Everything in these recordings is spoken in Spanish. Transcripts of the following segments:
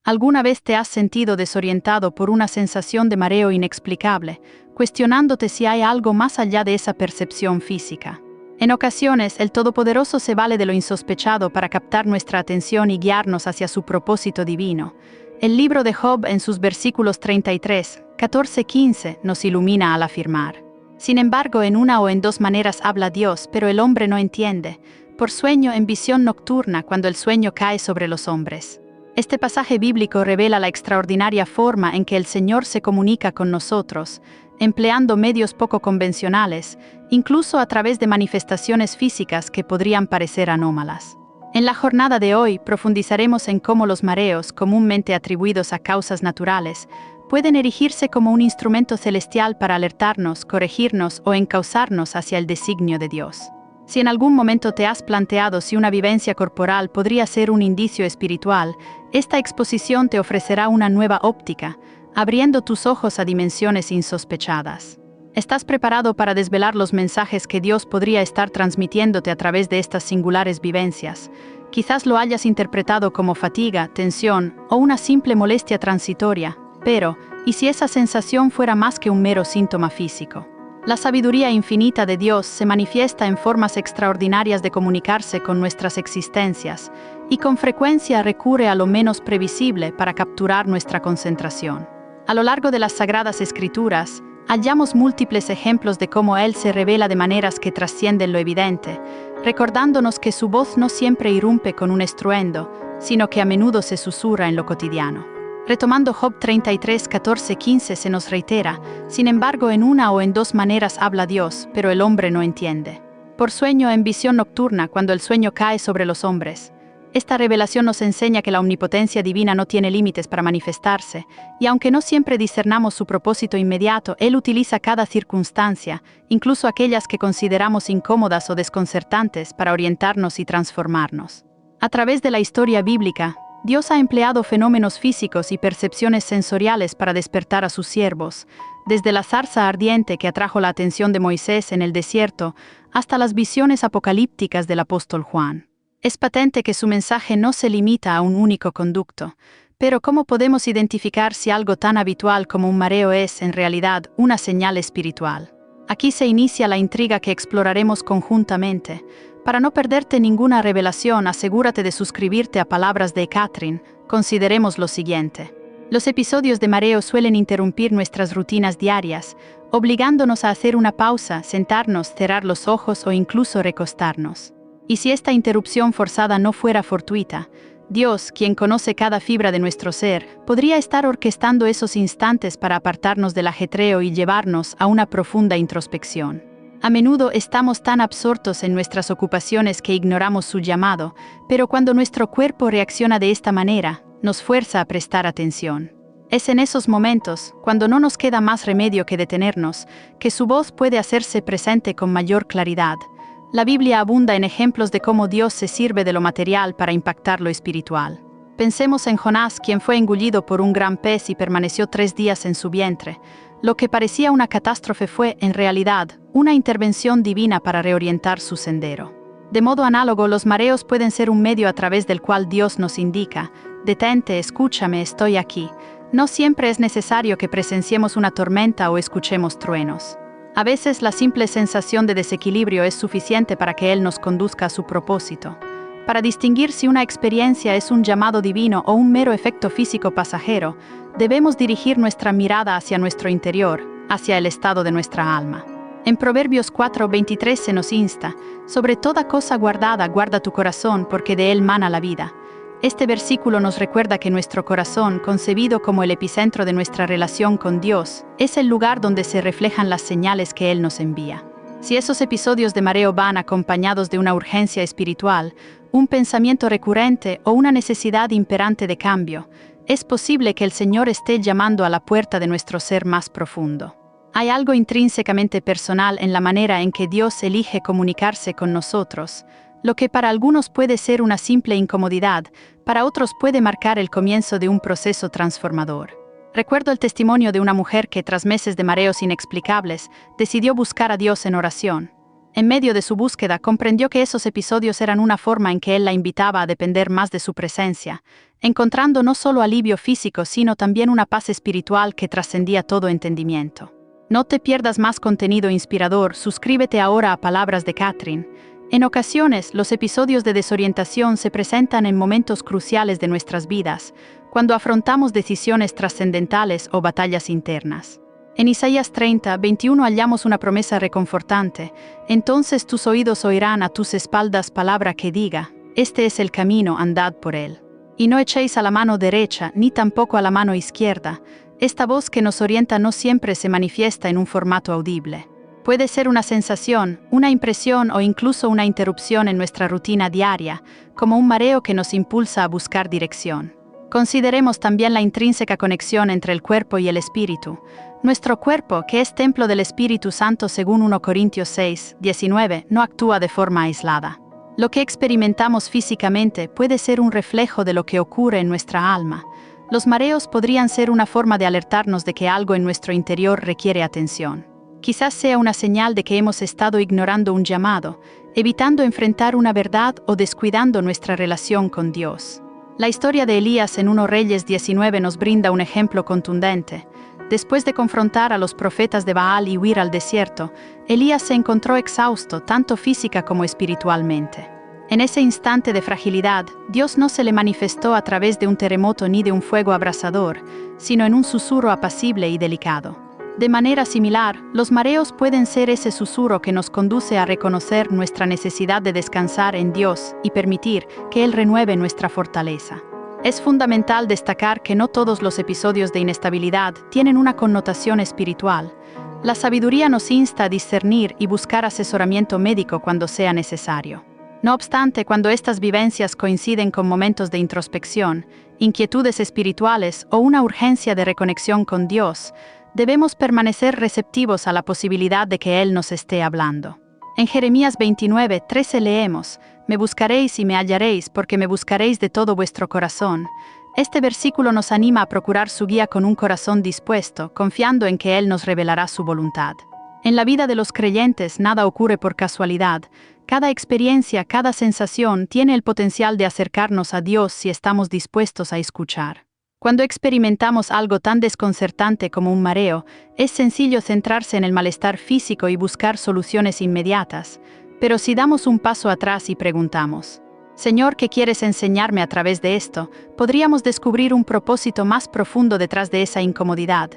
¿Alguna vez te has sentido desorientado por una sensación de mareo inexplicable, cuestionándote si hay algo más allá de esa percepción física? En ocasiones, el Todopoderoso se vale de lo insospechado para captar nuestra atención y guiarnos hacia su propósito divino. El libro de Job, en sus versículos 33, 14, 15, nos ilumina al afirmar: sin embargo, en una o en dos maneras habla Dios, pero el hombre no entiende, por sueño en visión nocturna cuando el sueño cae sobre los hombres. Este pasaje bíblico revela la extraordinaria forma en que el Señor se comunica con nosotros, empleando medios poco convencionales, incluso a través de manifestaciones físicas que podrían parecer anómalas. En la jornada de hoy profundizaremos en cómo los mareos, comúnmente atribuidos a causas naturales, pueden erigirse como un instrumento celestial para alertarnos, corregirnos o encauzarnos hacia el designio de Dios. Si en algún momento te has planteado si una vivencia corporal podría ser un indicio espiritual, esta exposición te ofrecerá una nueva óptica, abriendo tus ojos a dimensiones insospechadas. ¿Estás preparado para desvelar los mensajes que Dios podría estar transmitiéndote a través de estas singulares vivencias? Quizás lo hayas interpretado como fatiga, tensión o una simple molestia transitoria, pero, ¿y si esa sensación fuera más que un mero síntoma físico? La sabiduría infinita de Dios se manifiesta en formas extraordinarias de comunicarse con nuestras existencias, y con frecuencia recurre a lo menos previsible para capturar nuestra concentración. A lo largo de las Sagradas Escrituras, hallamos múltiples ejemplos de cómo Él se revela de maneras que trascienden lo evidente, recordándonos que su voz no siempre irrumpe con un estruendo, sino que a menudo se susurra en lo cotidiano. Retomando Job 33, 14, 15 se nos reitera: sin embargo, en una o en dos maneras habla Dios, pero el hombre no entiende. Por sueño en visión nocturna, cuando el sueño cae sobre los hombres. Esta revelación nos enseña que la omnipotencia divina no tiene límites para manifestarse, y aunque no siempre discernamos su propósito inmediato, Él utiliza cada circunstancia, incluso aquellas que consideramos incómodas o desconcertantes, para orientarnos y transformarnos. A través de la historia bíblica, Dios ha empleado fenómenos físicos y percepciones sensoriales para despertar a sus siervos, desde la zarza ardiente que atrajo la atención de Moisés en el desierto hasta las visiones apocalípticas del apóstol Juan. Es patente que su mensaje no se limita a un único conducto, pero ¿cómo podemos identificar si algo tan habitual como un mareo es, en realidad, una señal espiritual? Aquí se inicia la intriga que exploraremos conjuntamente. Para no perderte ninguna revelación, asegúrate de suscribirte a Palabras de Catherine. Consideremos lo siguiente. Los episodios de mareo suelen interrumpir nuestras rutinas diarias, obligándonos a hacer una pausa, sentarnos, cerrar los ojos o incluso recostarnos. Y si esta interrupción forzada no fuera fortuita, Dios, quien conoce cada fibra de nuestro ser, podría estar orquestando esos instantes para apartarnos del ajetreo y llevarnos a una profunda introspección. A menudo estamos tan absortos en nuestras ocupaciones que ignoramos su llamado, pero cuando nuestro cuerpo reacciona de esta manera, nos fuerza a prestar atención. Es en esos momentos, cuando no nos queda más remedio que detenernos, que su voz puede hacerse presente con mayor claridad. La Biblia abunda en ejemplos de cómo Dios se sirve de lo material para impactar lo espiritual. Pensemos en Jonás, quien fue engullido por un gran pez y permaneció 3 días en su vientre. Lo que parecía una catástrofe fue, en realidad, una intervención divina para reorientar su sendero. De modo análogo, los mareos pueden ser un medio a través del cual Dios nos indica: detente, escúchame, estoy aquí. No siempre es necesario que presenciemos una tormenta o escuchemos truenos. A veces la simple sensación de desequilibrio es suficiente para que Él nos conduzca a su propósito. Para distinguir si una experiencia es un llamado divino o un mero efecto físico pasajero, debemos dirigir nuestra mirada hacia nuestro interior, hacia el estado de nuestra alma. En Proverbios 4:23 se nos insta: sobre toda cosa guardada, guarda tu corazón, porque de él mana la vida. Este versículo nos recuerda que nuestro corazón, concebido como el epicentro de nuestra relación con Dios, es el lugar donde se reflejan las señales que Él nos envía. Si esos episodios de mareo van acompañados de una urgencia espiritual, un pensamiento recurrente o una necesidad imperante de cambio, es posible que el Señor esté llamando a la puerta de nuestro ser más profundo. Hay algo intrínsecamente personal en la manera en que Dios elige comunicarse con nosotros. Lo que para algunos puede ser una simple incomodidad, para otros puede marcar el comienzo de un proceso transformador. Recuerdo el testimonio de una mujer que, tras meses de mareos inexplicables, decidió buscar a Dios en oración. En medio de su búsqueda, comprendió que esos episodios eran una forma en que él la invitaba a depender más de su presencia, encontrando no solo alivio físico, sino también una paz espiritual que trascendía todo entendimiento. No te pierdas más contenido inspirador, suscríbete ahora a Palabras de Catherine. En ocasiones, los episodios de desorientación se presentan en momentos cruciales de nuestras vidas, cuando afrontamos decisiones trascendentales o batallas internas. En Isaías 30, 21 hallamos una promesa reconfortante. Entonces tus oídos oirán a tus espaldas palabra que diga: este es el camino, andad por él. Y no echéis a la mano derecha, ni tampoco a la mano izquierda. Esta voz que nos orienta no siempre se manifiesta en un formato audible. Puede ser una sensación, una impresión o incluso una interrupción en nuestra rutina diaria, como un mareo que nos impulsa a buscar dirección. Consideremos también la intrínseca conexión entre el cuerpo y el espíritu. Nuestro cuerpo, que es templo del Espíritu Santo según 1 Corintios 6, 19, no actúa de forma aislada. Lo que experimentamos físicamente puede ser un reflejo de lo que ocurre en nuestra alma. Los mareos podrían ser una forma de alertarnos de que algo en nuestro interior requiere atención. Quizás sea una señal de que hemos estado ignorando un llamado, evitando enfrentar una verdad o descuidando nuestra relación con Dios. La historia de Elías en 1 Reyes 19 nos brinda un ejemplo contundente. Después de confrontar a los profetas de Baal y huir al desierto, Elías se encontró exhausto tanto física como espiritualmente. En ese instante de fragilidad, Dios no se le manifestó a través de un terremoto ni de un fuego abrasador, sino en un susurro apacible y delicado. De manera similar, los mareos pueden ser ese susurro que nos conduce a reconocer nuestra necesidad de descansar en Dios y permitir que Él renueve nuestra fortaleza. Es fundamental destacar que no todos los episodios de inestabilidad tienen una connotación espiritual. La sabiduría nos insta a discernir y buscar asesoramiento médico cuando sea necesario. No obstante, cuando estas vivencias coinciden con momentos de introspección, inquietudes espirituales o una urgencia de reconexión con Dios, debemos permanecer receptivos a la posibilidad de que Él nos esté hablando. En Jeremías 29, 13 leemos: «Me buscaréis y me hallaréis, porque me buscaréis de todo vuestro corazón». Este versículo nos anima a procurar su guía con un corazón dispuesto, confiando en que Él nos revelará su voluntad. En la vida de los creyentes nada ocurre por casualidad. Cada experiencia, cada sensación tiene el potencial de acercarnos a Dios si estamos dispuestos a escuchar. Cuando experimentamos algo tan desconcertante como un mareo, es sencillo centrarse en el malestar físico y buscar soluciones inmediatas. Pero si damos un paso atrás y preguntamos: Señor, ¿qué quieres enseñarme a través de esto?, podríamos descubrir un propósito más profundo detrás de esa incomodidad.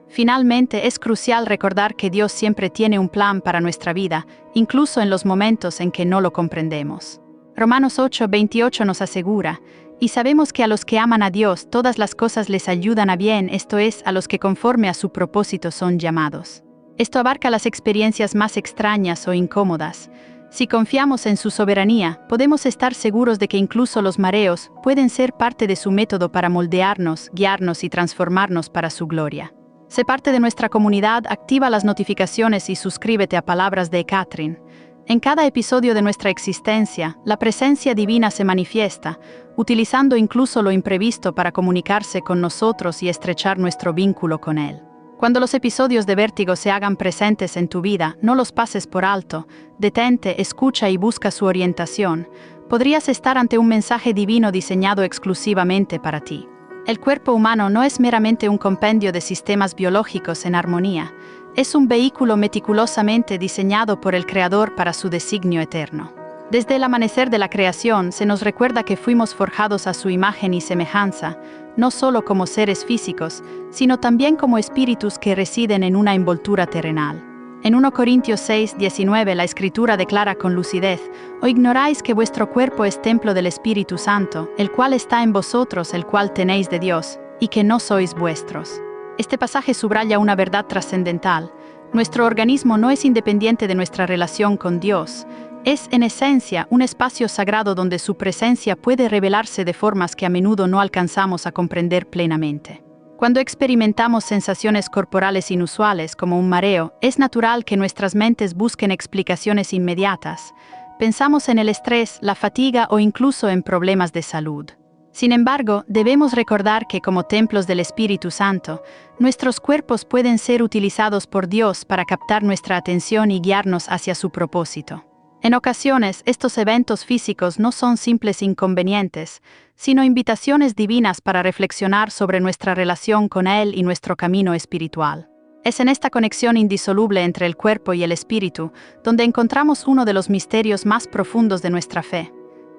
Finalmente, es crucial recordar que Dios siempre tiene un plan para nuestra vida, incluso en los momentos en que no lo comprendemos. Romanos 8, 28 nos asegura: «Y sabemos que a los que aman a Dios todas las cosas les ayudan a bien, esto es, a los que conforme a su propósito son llamados». Esto abarca las experiencias más extrañas o incómodas. Si confiamos en su soberanía, podemos estar seguros de que incluso los mareos pueden ser parte de su método para moldearnos, guiarnos y transformarnos para su gloria. Sé parte de nuestra comunidad, activa las notificaciones y suscríbete a Palabras de Catherine. En cada episodio de nuestra existencia, la presencia divina se manifiesta, utilizando incluso lo imprevisto para comunicarse con nosotros y estrechar nuestro vínculo con Él. Cuando los episodios de vértigo se hagan presentes en tu vida, no los pases por alto, detente, escucha y busca su orientación. Podrías estar ante un mensaje divino diseñado exclusivamente para ti. El cuerpo humano no es meramente un compendio de sistemas biológicos en armonía, es un vehículo meticulosamente diseñado por el Creador para su designio eterno. Desde el amanecer de la creación se nos recuerda que fuimos forjados a su imagen y semejanza, no solo como seres físicos, sino también como espíritus que residen en una envoltura terrenal. En 1 Corintios 6, 19 la Escritura declara con lucidez: «¿O ignoráis que vuestro cuerpo es templo del Espíritu Santo, el cual está en vosotros, el cual tenéis de Dios, y que no sois vuestros?» Este pasaje subraya una verdad trascendental. Nuestro organismo no es independiente de nuestra relación con Dios. Es, en esencia, un espacio sagrado donde su presencia puede revelarse de formas que a menudo no alcanzamos a comprender plenamente. Cuando experimentamos sensaciones corporales inusuales como un mareo, es natural que nuestras mentes busquen explicaciones inmediatas. Pensamos en el estrés, la fatiga o incluso en problemas de salud. Sin embargo, debemos recordar que como templos del Espíritu Santo, nuestros cuerpos pueden ser utilizados por Dios para captar nuestra atención y guiarnos hacia su propósito. En ocasiones, estos eventos físicos no son simples inconvenientes, sino invitaciones divinas para reflexionar sobre nuestra relación con Él y nuestro camino espiritual. Es en esta conexión indisoluble entre el cuerpo y el espíritu donde encontramos uno de los misterios más profundos de nuestra fe.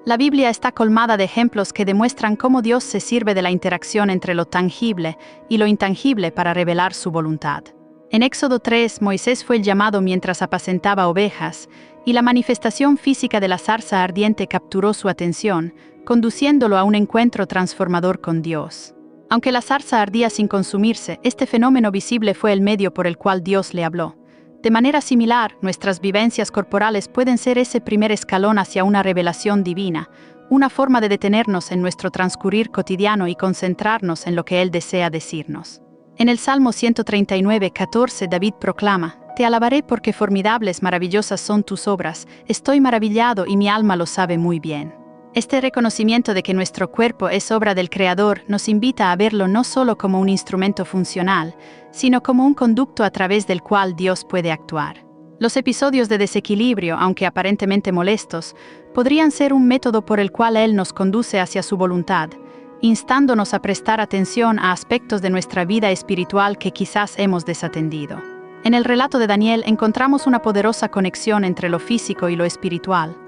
La Biblia está colmada de ejemplos que demuestran cómo Dios se sirve de la interacción entre lo tangible y lo intangible para revelar su voluntad. En Éxodo 3, Moisés fue llamado mientras apacentaba ovejas, y la manifestación física de la zarza ardiente capturó su atención, conduciéndolo a un encuentro transformador con Dios. Aunque la zarza ardía sin consumirse, este fenómeno visible fue el medio por el cual Dios le habló. De manera similar, nuestras vivencias corporales pueden ser ese primer escalón hacia una revelación divina, una forma de detenernos en nuestro transcurrir cotidiano y concentrarnos en lo que Él desea decirnos. En el Salmo 139:14 David proclama: «Te alabaré porque formidables, maravillosas son tus obras, estoy maravillado y mi alma lo sabe muy bien». Este reconocimiento de que nuestro cuerpo es obra del Creador nos invita a verlo no solo como un instrumento funcional, sino como un conducto a través del cual Dios puede actuar. Los episodios de desequilibrio, aunque aparentemente molestos, podrían ser un método por el cual Él nos conduce hacia su voluntad, instándonos a prestar atención a aspectos de nuestra vida espiritual que quizás hemos desatendido. En el relato de Daniel encontramos una poderosa conexión entre lo físico y lo espiritual.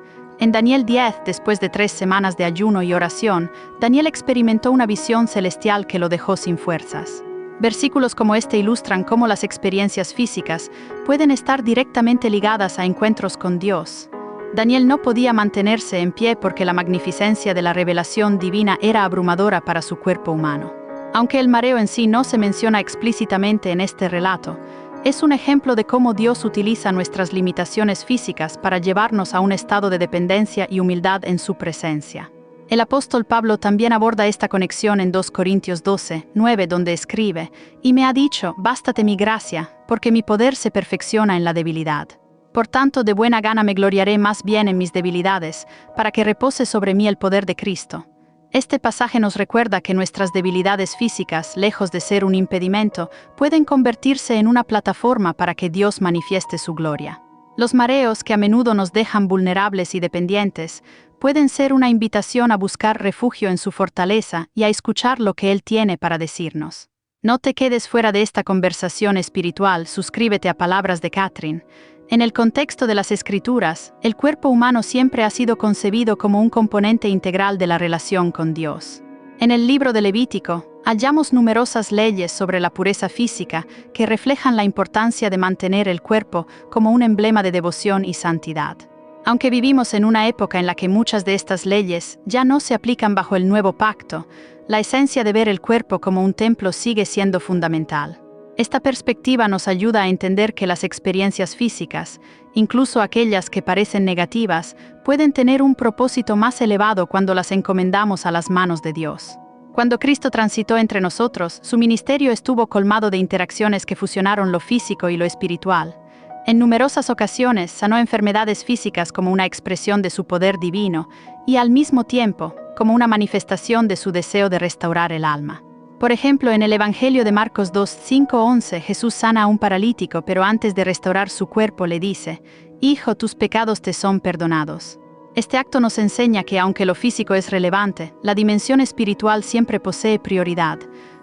En Daniel 10, después de 3 semanas de ayuno y oración, Daniel experimentó una visión celestial que lo dejó sin fuerzas. Versículos como este ilustran cómo las experiencias físicas pueden estar directamente ligadas a encuentros con Dios. Daniel no podía mantenerse en pie porque la magnificencia de la revelación divina era abrumadora para su cuerpo humano. Aunque el mareo en sí no se menciona explícitamente en este relato, es un ejemplo de cómo Dios utiliza nuestras limitaciones físicas para llevarnos a un estado de dependencia y humildad en su presencia. El apóstol Pablo también aborda esta conexión en 2 Corintios 12:9, donde escribe: «Y me ha dicho, bástate mi gracia, porque mi poder se perfecciona en la debilidad. Por tanto, de buena gana me gloriaré más bien en mis debilidades, para que repose sobre mí el poder de Cristo». Este pasaje nos recuerda que nuestras debilidades físicas, lejos de ser un impedimento, pueden convertirse en una plataforma para que Dios manifieste su gloria. Los mareos, que a menudo nos dejan vulnerables y dependientes, pueden ser una invitación a buscar refugio en su fortaleza y a escuchar lo que Él tiene para decirnos. No te quedes fuera de esta conversación espiritual, suscríbete a Palabras de Catherine. En el contexto de las Escrituras, el cuerpo humano siempre ha sido concebido como un componente integral de la relación con Dios. En el libro de Levítico, hallamos numerosas leyes sobre la pureza física que reflejan la importancia de mantener el cuerpo como un emblema de devoción y santidad. Aunque vivimos en una época en la que muchas de estas leyes ya no se aplican bajo el nuevo pacto, la esencia de ver el cuerpo como un templo sigue siendo fundamental. Esta perspectiva nos ayuda a entender que las experiencias físicas, incluso aquellas que parecen negativas, pueden tener un propósito más elevado cuando las encomendamos a las manos de Dios. Cuando Cristo transitó entre nosotros, su ministerio estuvo colmado de interacciones que fusionaron lo físico y lo espiritual. En numerosas ocasiones sanó enfermedades físicas como una expresión de su poder divino y al mismo tiempo como una manifestación de su deseo de restaurar el alma. Por ejemplo, en el Evangelio de Marcos 2:5-11, Jesús sana a un paralítico, pero antes de restaurar su cuerpo le dice: «Hijo, tus pecados te son perdonados». Este acto nos enseña que aunque lo físico es relevante, la dimensión espiritual siempre posee prioridad.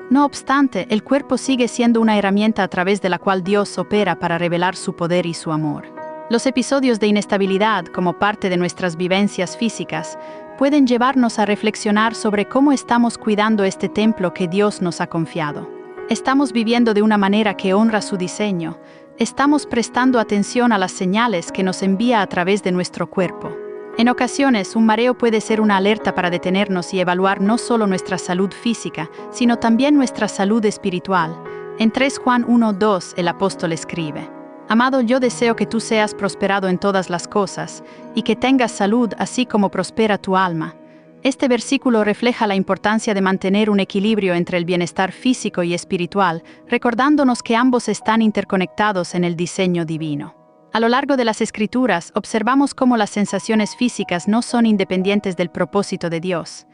No obstante, el cuerpo sigue siendo una herramienta a través de la cual Dios opera para revelar su poder y su amor. Los episodios de inestabilidad, como parte de nuestras vivencias físicas, pueden llevarnos a reflexionar sobre cómo estamos cuidando este templo que Dios nos ha confiado. ¿Estamos viviendo de una manera que honra su diseño? ¿Estamos prestando atención a las señales que nos envía a través de nuestro cuerpo? En ocasiones, un mareo puede ser una alerta para detenernos y evaluar no solo nuestra salud física, sino también nuestra salud espiritual. En 3 Juan 1:2, el apóstol escribe: «Amado, yo deseo que tú seas prosperado en todas las cosas, y que tengas salud así como prospera tu alma». Este versículo refleja la importancia de mantener un equilibrio entre el bienestar físico y espiritual, recordándonos que ambos están interconectados en el diseño divino. A lo largo de las Escrituras, observamos cómo las sensaciones físicas no son independientes del propósito de Dios.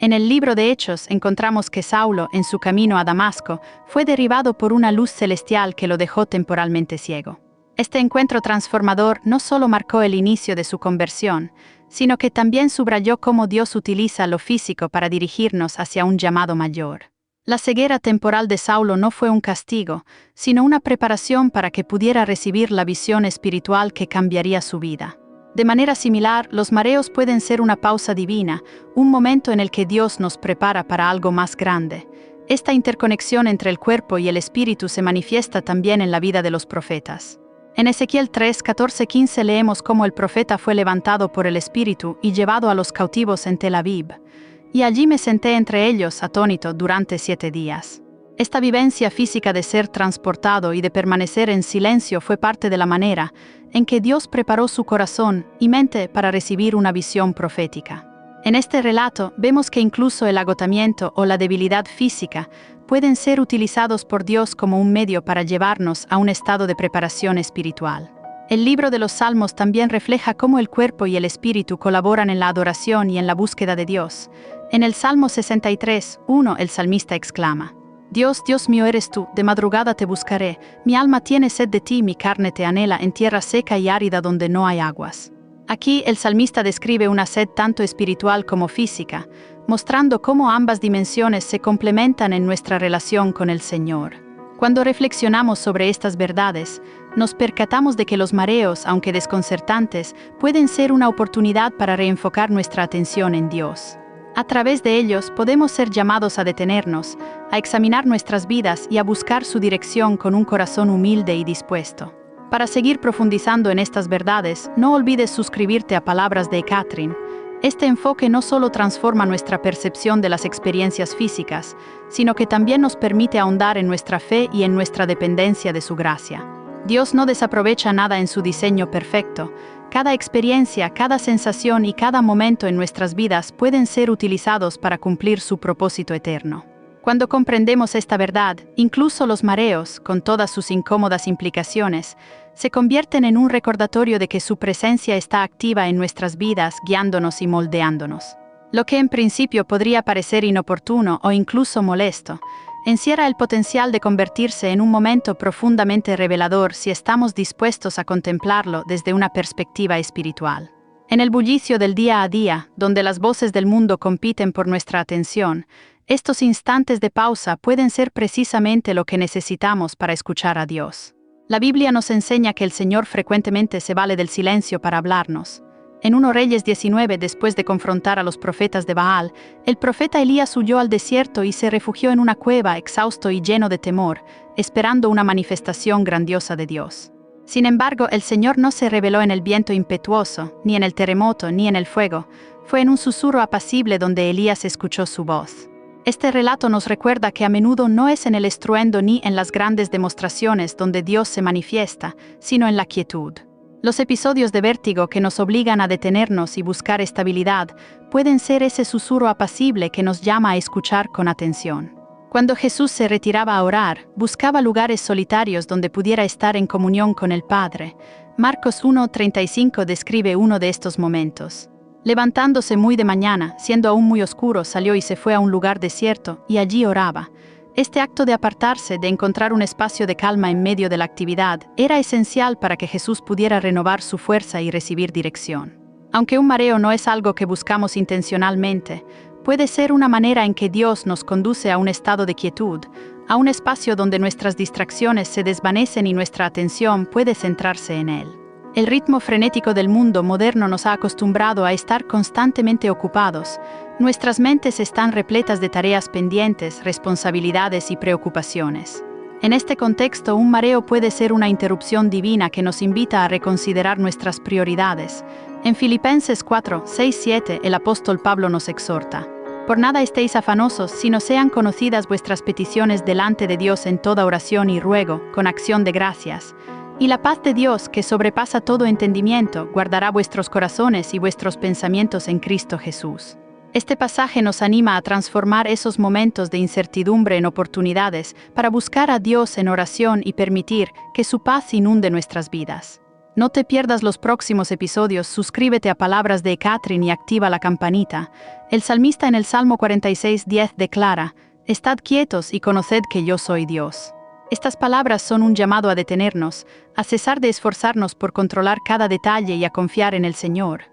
En el libro de Hechos encontramos que Saulo, en su camino a Damasco, fue derribado por una luz celestial que lo dejó temporalmente ciego. Este encuentro transformador no solo marcó el inicio de su conversión, sino que también subrayó cómo Dios utiliza lo físico para dirigirnos hacia un llamado mayor. La ceguera temporal de Saulo no fue un castigo, sino una preparación para que pudiera recibir la visión espiritual que cambiaría su vida. De manera similar, los mareos pueden ser una pausa divina, un momento en el que Dios nos prepara para algo más grande. Esta interconexión entre el cuerpo y el espíritu se manifiesta también en la vida de los profetas. En Ezequiel 3, 14-15 leemos cómo el profeta fue levantado por el espíritu y llevado a los cautivos en Tel Aviv. Y allí me senté entre ellos, atónito, durante 7 días. Esta vivencia física de ser transportado y de permanecer en silencio fue parte de la manera en que Dios preparó su corazón y mente para recibir una visión profética. En este relato vemos que incluso el agotamiento o la debilidad física pueden ser utilizados por Dios como un medio para llevarnos a un estado de preparación espiritual. El libro de los Salmos también refleja cómo el cuerpo y el espíritu colaboran en la adoración y en la búsqueda de Dios. En el Salmo 63, 1, el salmista exclama: Dios, Dios mío eres tú, de madrugada te buscaré, mi alma tiene sed de ti, mi carne te anhela en tierra seca y árida donde no hay aguas. Aquí el salmista describe una sed tanto espiritual como física, mostrando cómo ambas dimensiones se complementan en nuestra relación con el Señor. Cuando reflexionamos sobre estas verdades, nos percatamos de que los mareos, aunque desconcertantes, pueden ser una oportunidad para reenfocar nuestra atención en Dios. A través de ellos podemos ser llamados a detenernos, a examinar nuestras vidas y a buscar su dirección con un corazón humilde y dispuesto. Para seguir profundizando en estas verdades, no olvides suscribirte a Palabras de Catherine. Este enfoque no solo transforma nuestra percepción de las experiencias físicas, sino que también nos permite ahondar en nuestra fe y en nuestra dependencia de su gracia. Dios no desaprovecha nada en su diseño perfecto. Cada experiencia, cada sensación y cada momento en nuestras vidas pueden ser utilizados para cumplir su propósito eterno. Cuando comprendemos esta verdad, incluso los mareos, con todas sus incómodas implicaciones, se convierten en un recordatorio de que su presencia está activa en nuestras vidas, guiándonos y moldeándonos. Lo que en principio podría parecer inoportuno o incluso molesto, encierra el potencial de convertirse en un momento profundamente revelador si estamos dispuestos a contemplarlo desde una perspectiva espiritual. En el bullicio del día a día, donde las voces del mundo compiten por nuestra atención, estos instantes de pausa pueden ser precisamente lo que necesitamos para escuchar a Dios. La Biblia nos enseña que el Señor frecuentemente se vale del silencio para hablarnos. En 1 Reyes 19, después de confrontar a los profetas de Baal, el profeta Elías huyó al desierto y se refugió en una cueva, exhausto y lleno de temor, esperando una manifestación grandiosa de Dios. Sin embargo, el Señor no se reveló en el viento impetuoso, ni en el terremoto, ni en el fuego. Fue en un susurro apacible donde Elías escuchó su voz. Este relato nos recuerda que a menudo no es en el estruendo ni en las grandes demostraciones donde Dios se manifiesta, sino en la quietud. Los episodios de vértigo que nos obligan a detenernos y buscar estabilidad pueden ser ese susurro apacible que nos llama a escuchar con atención. Cuando Jesús se retiraba a orar, buscaba lugares solitarios donde pudiera estar en comunión con el Padre. Marcos 1:35 describe uno de estos momentos. Levantándose muy de mañana, siendo aún muy oscuro, salió y se fue a un lugar desierto, y allí oraba. Este acto de apartarse, de encontrar un espacio de calma en medio de la actividad, era esencial para que Jesús pudiera renovar su fuerza y recibir dirección. Aunque un mareo no es algo que buscamos intencionalmente, puede ser una manera en que Dios nos conduce a un estado de quietud, a un espacio donde nuestras distracciones se desvanecen y nuestra atención puede centrarse en Él. El ritmo frenético del mundo moderno nos ha acostumbrado a estar constantemente ocupados. Nuestras mentes están repletas de tareas pendientes, responsabilidades y preocupaciones. En este contexto, un mareo puede ser una interrupción divina que nos invita a reconsiderar nuestras prioridades. En Filipenses 4:6-7, el apóstol Pablo nos exhorta: Por nada estéis afanosos, sino sean conocidas vuestras peticiones delante de Dios en toda oración y ruego, con acción de gracias. Y la paz de Dios, que sobrepasa todo entendimiento, guardará vuestros corazones y vuestros pensamientos en Cristo Jesús. Este pasaje nos anima a transformar esos momentos de incertidumbre en oportunidades para buscar a Dios en oración y permitir que su paz inunde nuestras vidas. No te pierdas los próximos episodios, suscríbete a Palabras de Catherine y activa la campanita. El salmista en el Salmo 46:10 declara: «Estad quietos y conoced que yo soy Dios». Estas palabras son un llamado a detenernos, a cesar de esforzarnos por controlar cada detalle y a confiar en el Señor.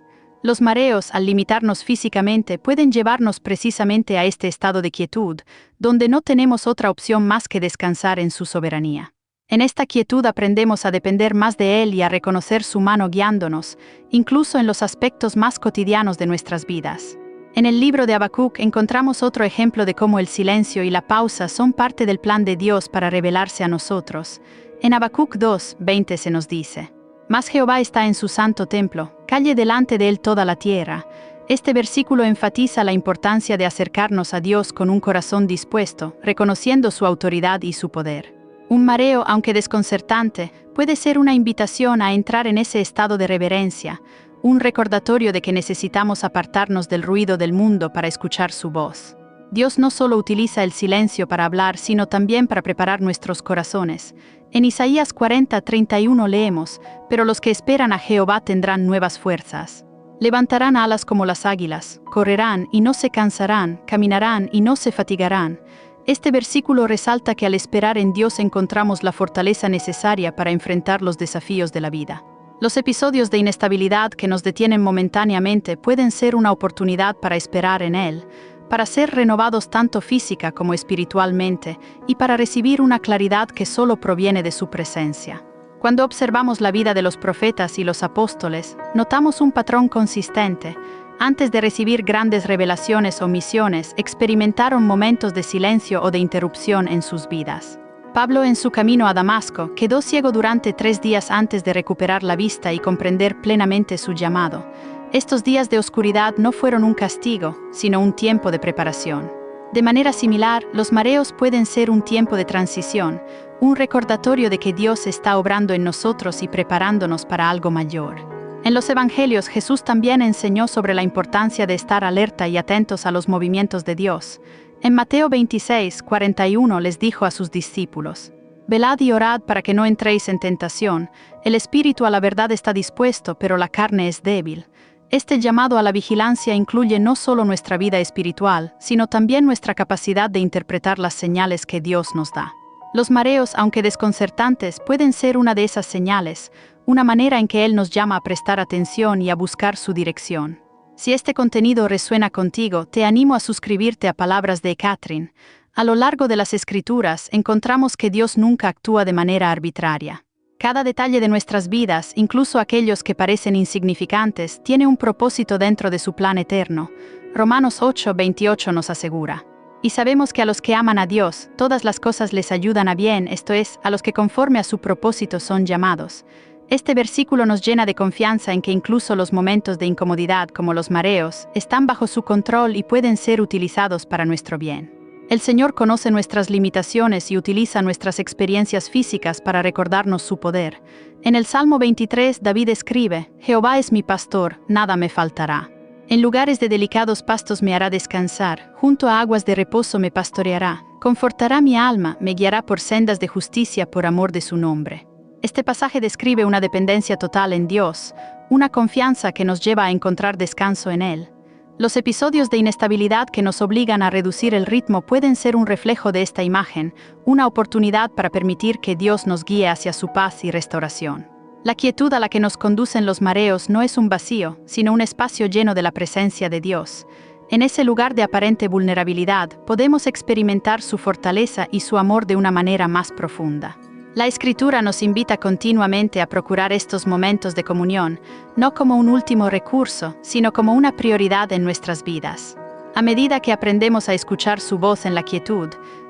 Los mareos, al limitarnos físicamente, pueden llevarnos precisamente a este estado de quietud, donde no tenemos otra opción más que descansar en su soberanía. En esta quietud aprendemos a depender más de Él y a reconocer su mano guiándonos, incluso en los aspectos más cotidianos de nuestras vidas. En el libro de Habacuc encontramos otro ejemplo de cómo el silencio y la pausa son parte del plan de Dios para revelarse a nosotros. En Habacuc 2:20 se nos dice: «Mas Jehová está en su santo templo, calle delante de él toda la tierra». Este versículo enfatiza la importancia de acercarnos a Dios con un corazón dispuesto, reconociendo su autoridad y su poder. Un mareo, aunque desconcertante, puede ser una invitación a entrar en ese estado de reverencia, un recordatorio de que necesitamos apartarnos del ruido del mundo para escuchar su voz. Dios no solo utiliza el silencio para hablar, sino también para preparar nuestros corazones. En Isaías 40:31 leemos: «Pero los que esperan a Jehová tendrán nuevas fuerzas. Levantarán alas como las águilas, correrán y no se cansarán, caminarán y no se fatigarán». Este versículo resalta que al esperar en Dios encontramos la fortaleza necesaria para enfrentar los desafíos de la vida. Los episodios de inestabilidad que nos detienen momentáneamente pueden ser una oportunidad para esperar en Él, para ser renovados tanto física como espiritualmente y para recibir una claridad que solo proviene de su presencia. Cuando observamos la vida de los profetas y los apóstoles, notamos un patrón consistente. Antes de recibir grandes revelaciones o misiones, experimentaron momentos de silencio o de interrupción en sus vidas. Pablo, en su camino a Damasco, quedó ciego durante 3 días antes de recuperar la vista y comprender plenamente su llamado. Estos días de oscuridad no fueron un castigo, sino un tiempo de preparación. De manera similar, los mareos pueden ser un tiempo de transición, un recordatorio de que Dios está obrando en nosotros y preparándonos para algo mayor. En los Evangelios, Jesús también enseñó sobre la importancia de estar alerta y atentos a los movimientos de Dios. En Mateo 26:41 les dijo a sus discípulos: «Velad y orad para que no entréis en tentación. El espíritu a la verdad está dispuesto, pero la carne es débil». Este llamado a la vigilancia incluye no solo nuestra vida espiritual, sino también nuestra capacidad de interpretar las señales que Dios nos da. Los mareos, aunque desconcertantes, pueden ser una de esas señales, una manera en que Él nos llama a prestar atención y a buscar su dirección. Si este contenido resuena contigo, te animo a suscribirte a Palabras de Catherine. A lo largo de las Escrituras encontramos que Dios nunca actúa de manera arbitraria. Cada detalle de nuestras vidas, incluso aquellos que parecen insignificantes, tiene un propósito dentro de su plan eterno. Romanos 8:28 nos asegura: «Y sabemos que a los que aman a Dios, todas las cosas les ayudan a bien, esto es, a los que conforme a su propósito son llamados». Este versículo nos llena de confianza en que incluso los momentos de incomodidad, como los mareos, están bajo su control y pueden ser utilizados para nuestro bien. El Señor conoce nuestras limitaciones y utiliza nuestras experiencias físicas para recordarnos su poder. En el Salmo 23, David escribe: «Jehová es mi pastor, nada me faltará. En lugares de delicados pastos me hará descansar, junto a aguas de reposo me pastoreará, confortará mi alma, me guiará por sendas de justicia por amor de su nombre». Este pasaje describe una dependencia total en Dios, una confianza que nos lleva a encontrar descanso en Él. Los episodios de inestabilidad que nos obligan a reducir el ritmo pueden ser un reflejo de esta imagen, una oportunidad para permitir que Dios nos guíe hacia su paz y restauración. La quietud a la que nos conducen los mareos no es un vacío, sino un espacio lleno de la presencia de Dios. En ese lugar de aparente vulnerabilidad, podemos experimentar su fortaleza y su amor de una manera más profunda. La Escritura nos invita continuamente a procurar estos momentos de comunión, no como un último recurso, sino como una prioridad en nuestras vidas. A medida que aprendemos a escuchar su voz en la quietud,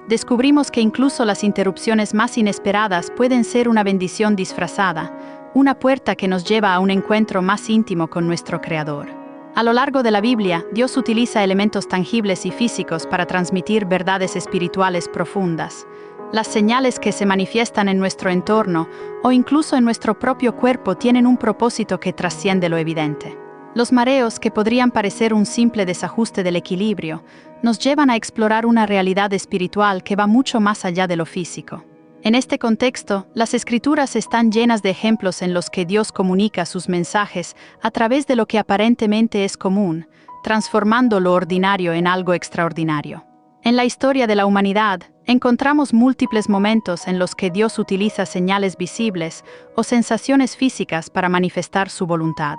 descubrimos que incluso las interrupciones más inesperadas pueden ser una bendición disfrazada, una puerta que nos lleva a un encuentro más íntimo con nuestro Creador. A lo largo de la Biblia, Dios utiliza elementos tangibles y físicos para transmitir verdades espirituales profundas. Las señales que se manifiestan en nuestro entorno o incluso en nuestro propio cuerpo tienen un propósito que trasciende lo evidente. Los mareos, que podrían parecer un simple desajuste del equilibrio, nos llevan a explorar una realidad espiritual que va mucho más allá de lo físico. En este contexto, las Escrituras están llenas de ejemplos en los que Dios comunica sus mensajes a través de lo que aparentemente es común, transformando lo ordinario en algo extraordinario. En la historia de la humanidad, encontramos múltiples momentos en los que Dios utiliza señales visibles o sensaciones físicas para manifestar su voluntad.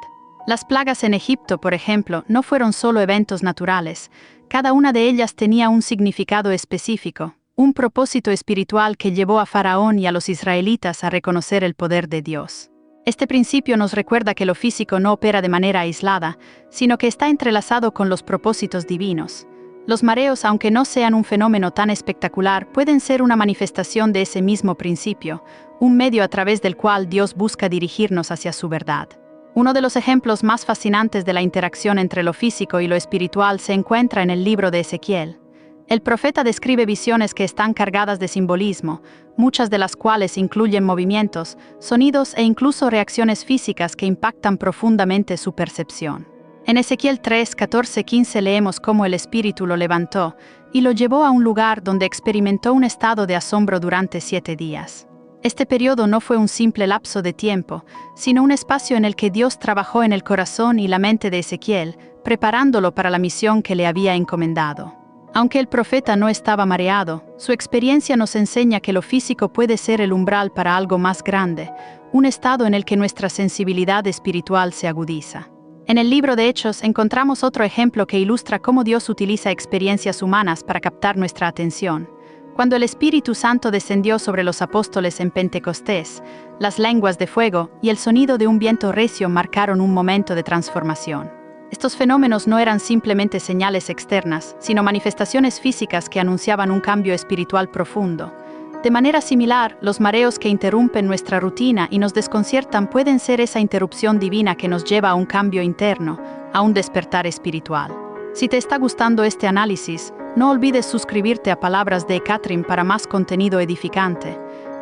Las plagas en Egipto, por ejemplo, no fueron solo eventos naturales. Cada una de ellas tenía un significado específico, un propósito espiritual que llevó a Faraón y a los israelitas a reconocer el poder de Dios. Este principio nos recuerda que lo físico no opera de manera aislada, sino que está entrelazado con los propósitos divinos. Los mareos, aunque no sean un fenómeno tan espectacular, pueden ser una manifestación de ese mismo principio, un medio a través del cual Dios busca dirigirnos hacia su verdad. Uno de los ejemplos más fascinantes de la interacción entre lo físico y lo espiritual se encuentra en el libro de Ezequiel. El profeta describe visiones que están cargadas de simbolismo, muchas de las cuales incluyen movimientos, sonidos e incluso reacciones físicas que impactan profundamente su percepción. En Ezequiel 3, 14, 15 leemos cómo el Espíritu lo levantó y lo llevó a un lugar donde experimentó un estado de asombro durante 7 días. Este periodo no fue un simple lapso de tiempo, sino un espacio en el que Dios trabajó en el corazón y la mente de Ezequiel, preparándolo para la misión que le había encomendado. Aunque el profeta no estaba mareado, su experiencia nos enseña que lo físico puede ser el umbral para algo más grande, un estado en el que nuestra sensibilidad espiritual se agudiza. En el libro de Hechos encontramos otro ejemplo que ilustra cómo Dios utiliza experiencias humanas para captar nuestra atención. Cuando el Espíritu Santo descendió sobre los apóstoles en Pentecostés, las lenguas de fuego y el sonido de un viento recio marcaron un momento de transformación. Estos fenómenos no eran simplemente señales externas, sino manifestaciones físicas que anunciaban un cambio espiritual profundo. De manera similar, los mareos que interrumpen nuestra rutina y nos desconciertan pueden ser esa interrupción divina que nos lleva a un cambio interno, a un despertar espiritual. Si te está gustando este análisis, no olvides suscribirte a Palabras de Catherine para más contenido edificante.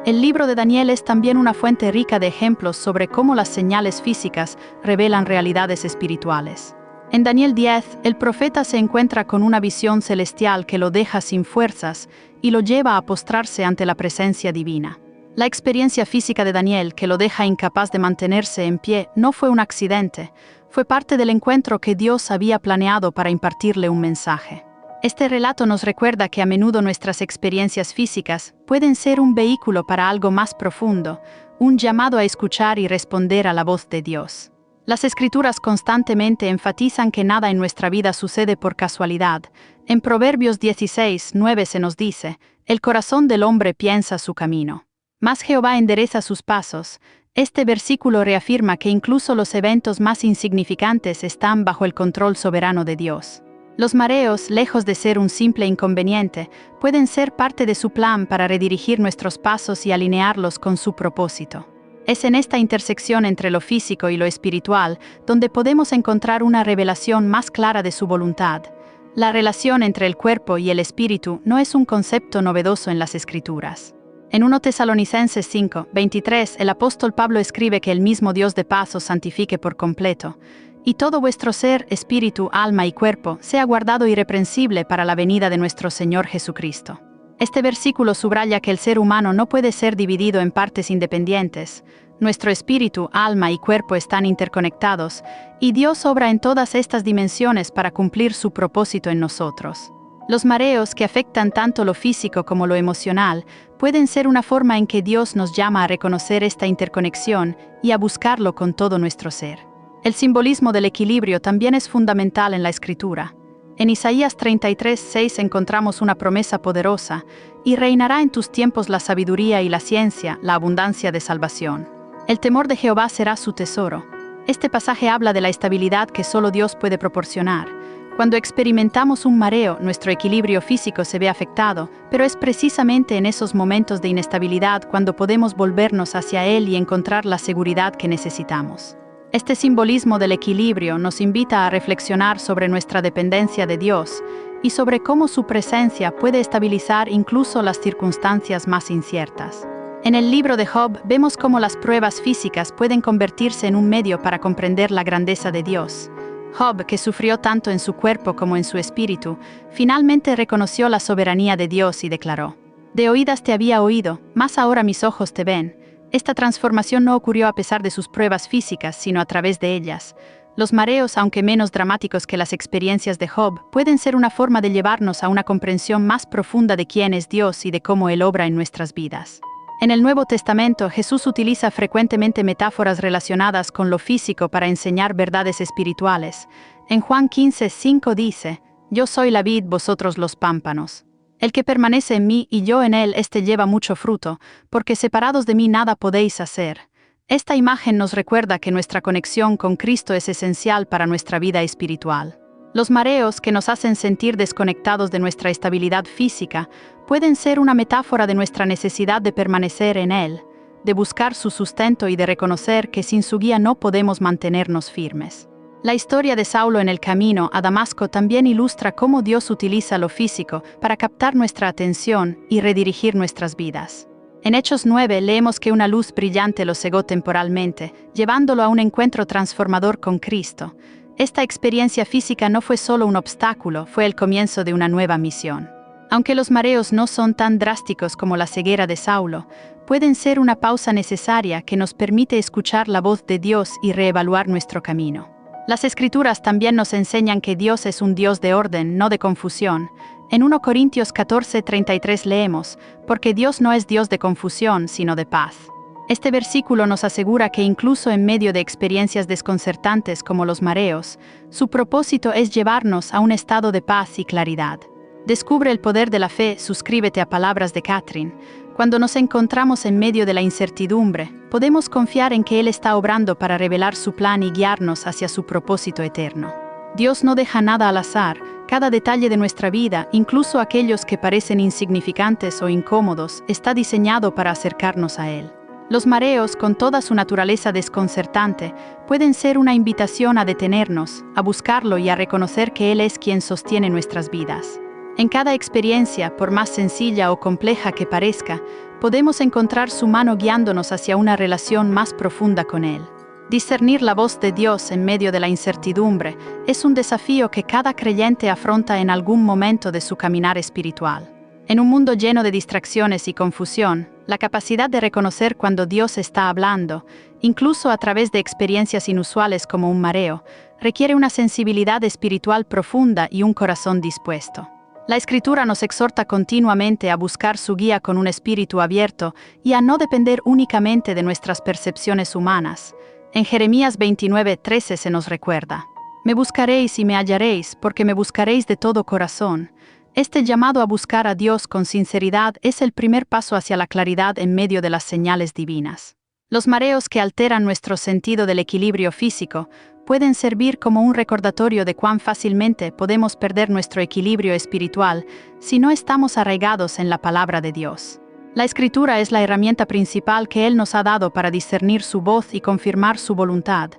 El libro de Daniel es también una fuente rica de ejemplos sobre cómo las señales físicas revelan realidades espirituales. En Daniel 10, el profeta se encuentra con una visión celestial que lo deja sin fuerzas y lo lleva a postrarse ante la presencia divina. La experiencia física de Daniel, que lo deja incapaz de mantenerse en pie, no fue un accidente, fue parte del encuentro que Dios había planeado para impartirle un mensaje. Este relato nos recuerda que a menudo nuestras experiencias físicas pueden ser un vehículo para algo más profundo, un llamado a escuchar y responder a la voz de Dios. Las Escrituras constantemente enfatizan que nada en nuestra vida sucede por casualidad. En Proverbios 16, 9 se nos dice: el corazón del hombre piensa su camino, mas Jehová endereza sus pasos. Este versículo reafirma que incluso los eventos más insignificantes están bajo el control soberano de Dios. Los mareos, lejos de ser un simple inconveniente, pueden ser parte de su plan para redirigir nuestros pasos y alinearlos con su propósito. Es en esta intersección entre lo físico y lo espiritual donde podemos encontrar una revelación más clara de su voluntad. La relación entre el cuerpo y el espíritu no es un concepto novedoso en las Escrituras. En 1 Tesalonicenses 5, 23, el apóstol Pablo escribe que el mismo Dios de paz os santifique por completo, y todo vuestro ser, espíritu, alma y cuerpo sea guardado irreprensible para la venida de nuestro Señor Jesucristo. Este versículo subraya que el ser humano no puede ser dividido en partes independientes. Nuestro espíritu, alma y cuerpo están interconectados, y Dios obra en todas estas dimensiones para cumplir su propósito en nosotros. Los mareos, que afectan tanto lo físico como lo emocional, pueden ser una forma en que Dios nos llama a reconocer esta interconexión y a buscarlo con todo nuestro ser. El simbolismo del equilibrio también es fundamental en la Escritura. En Isaías 33, 6 encontramos una promesa poderosa: y reinará en tus tiempos la sabiduría y la ciencia, la abundancia de salvación. El temor de Jehová será su tesoro. Este pasaje habla de la estabilidad que solo Dios puede proporcionar. Cuando experimentamos un mareo, nuestro equilibrio físico se ve afectado, pero es precisamente en esos momentos de inestabilidad cuando podemos volvernos hacia Él y encontrar la seguridad que necesitamos. Este simbolismo del equilibrio nos invita a reflexionar sobre nuestra dependencia de Dios y sobre cómo su presencia puede estabilizar incluso las circunstancias más inciertas. En el libro de Job vemos cómo las pruebas físicas pueden convertirse en un medio para comprender la grandeza de Dios. Job, que sufrió tanto en su cuerpo como en su espíritu, finalmente reconoció la soberanía de Dios y declaró: De oídas te había oído, mas ahora mis ojos te ven. Esta transformación no ocurrió a pesar de sus pruebas físicas, sino a través de ellas. Los mareos, aunque menos dramáticos que las experiencias de Job, pueden ser una forma de llevarnos a una comprensión más profunda de quién es Dios y de cómo Él obra en nuestras vidas. En el Nuevo Testamento, Jesús utiliza frecuentemente metáforas relacionadas con lo físico para enseñar verdades espirituales. En Juan 15:5 dice: «Yo soy la vid, vosotros los pámpanos. El que permanece en mí y yo en él, éste lleva mucho fruto, porque separados de mí nada podéis hacer». Esta imagen nos recuerda que nuestra conexión con Cristo es esencial para nuestra vida espiritual. Los mareos, que nos hacen sentir desconectados de nuestra estabilidad física, pueden ser una metáfora de nuestra necesidad de permanecer en Él, de buscar su sustento y de reconocer que sin su guía no podemos mantenernos firmes. La historia de Saulo en el camino a Damasco también ilustra cómo Dios utiliza lo físico para captar nuestra atención y redirigir nuestras vidas. En Hechos 9 leemos que una luz brillante lo cegó temporalmente, llevándolo a un encuentro transformador con Cristo. Esta experiencia física no fue solo un obstáculo, fue el comienzo de una nueva misión. Aunque los mareos no son tan drásticos como la ceguera de Saulo, pueden ser una pausa necesaria que nos permite escuchar la voz de Dios y reevaluar nuestro camino. Las Escrituras también nos enseñan que Dios es un Dios de orden, no de confusión. En 1 Corintios 14:33 leemos: «Porque Dios no es Dios de confusión, sino de paz». Este versículo nos asegura que incluso en medio de experiencias desconcertantes como los mareos, su propósito es llevarnos a un estado de paz y claridad. Descubre el poder de la fe, suscríbete a Palabras de Catherine. Cuando nos encontramos en medio de la incertidumbre, podemos confiar en que Él está obrando para revelar su plan y guiarnos hacia su propósito eterno. Dios no deja nada al azar. Cada detalle de nuestra vida, incluso aquellos que parecen insignificantes o incómodos, está diseñado para acercarnos a Él. Los mareos, con toda su naturaleza desconcertante, pueden ser una invitación a detenernos, a buscarlo y a reconocer que Él es quien sostiene nuestras vidas. En cada experiencia, por más sencilla o compleja que parezca, podemos encontrar su mano guiándonos hacia una relación más profunda con Él. Discernir la voz de Dios en medio de la incertidumbre es un desafío que cada creyente afronta en algún momento de su caminar espiritual. En un mundo lleno de distracciones y confusión, la capacidad de reconocer cuando Dios está hablando, incluso a través de experiencias inusuales como un mareo, requiere una sensibilidad espiritual profunda y un corazón dispuesto. La Escritura nos exhorta continuamente a buscar su guía con un espíritu abierto y a no depender únicamente de nuestras percepciones humanas. En Jeremías 29:13 se nos recuerda: «Me buscaréis y me hallaréis, porque me buscaréis de todo corazón». Este llamado a buscar a Dios con sinceridad es el primer paso hacia la claridad en medio de las señales divinas. Los mareos que alteran nuestro sentido del equilibrio físico pueden servir como un recordatorio de cuán fácilmente podemos perder nuestro equilibrio espiritual si no estamos arraigados en la palabra de Dios. La Escritura es la herramienta principal que Él nos ha dado para discernir su voz y confirmar su voluntad.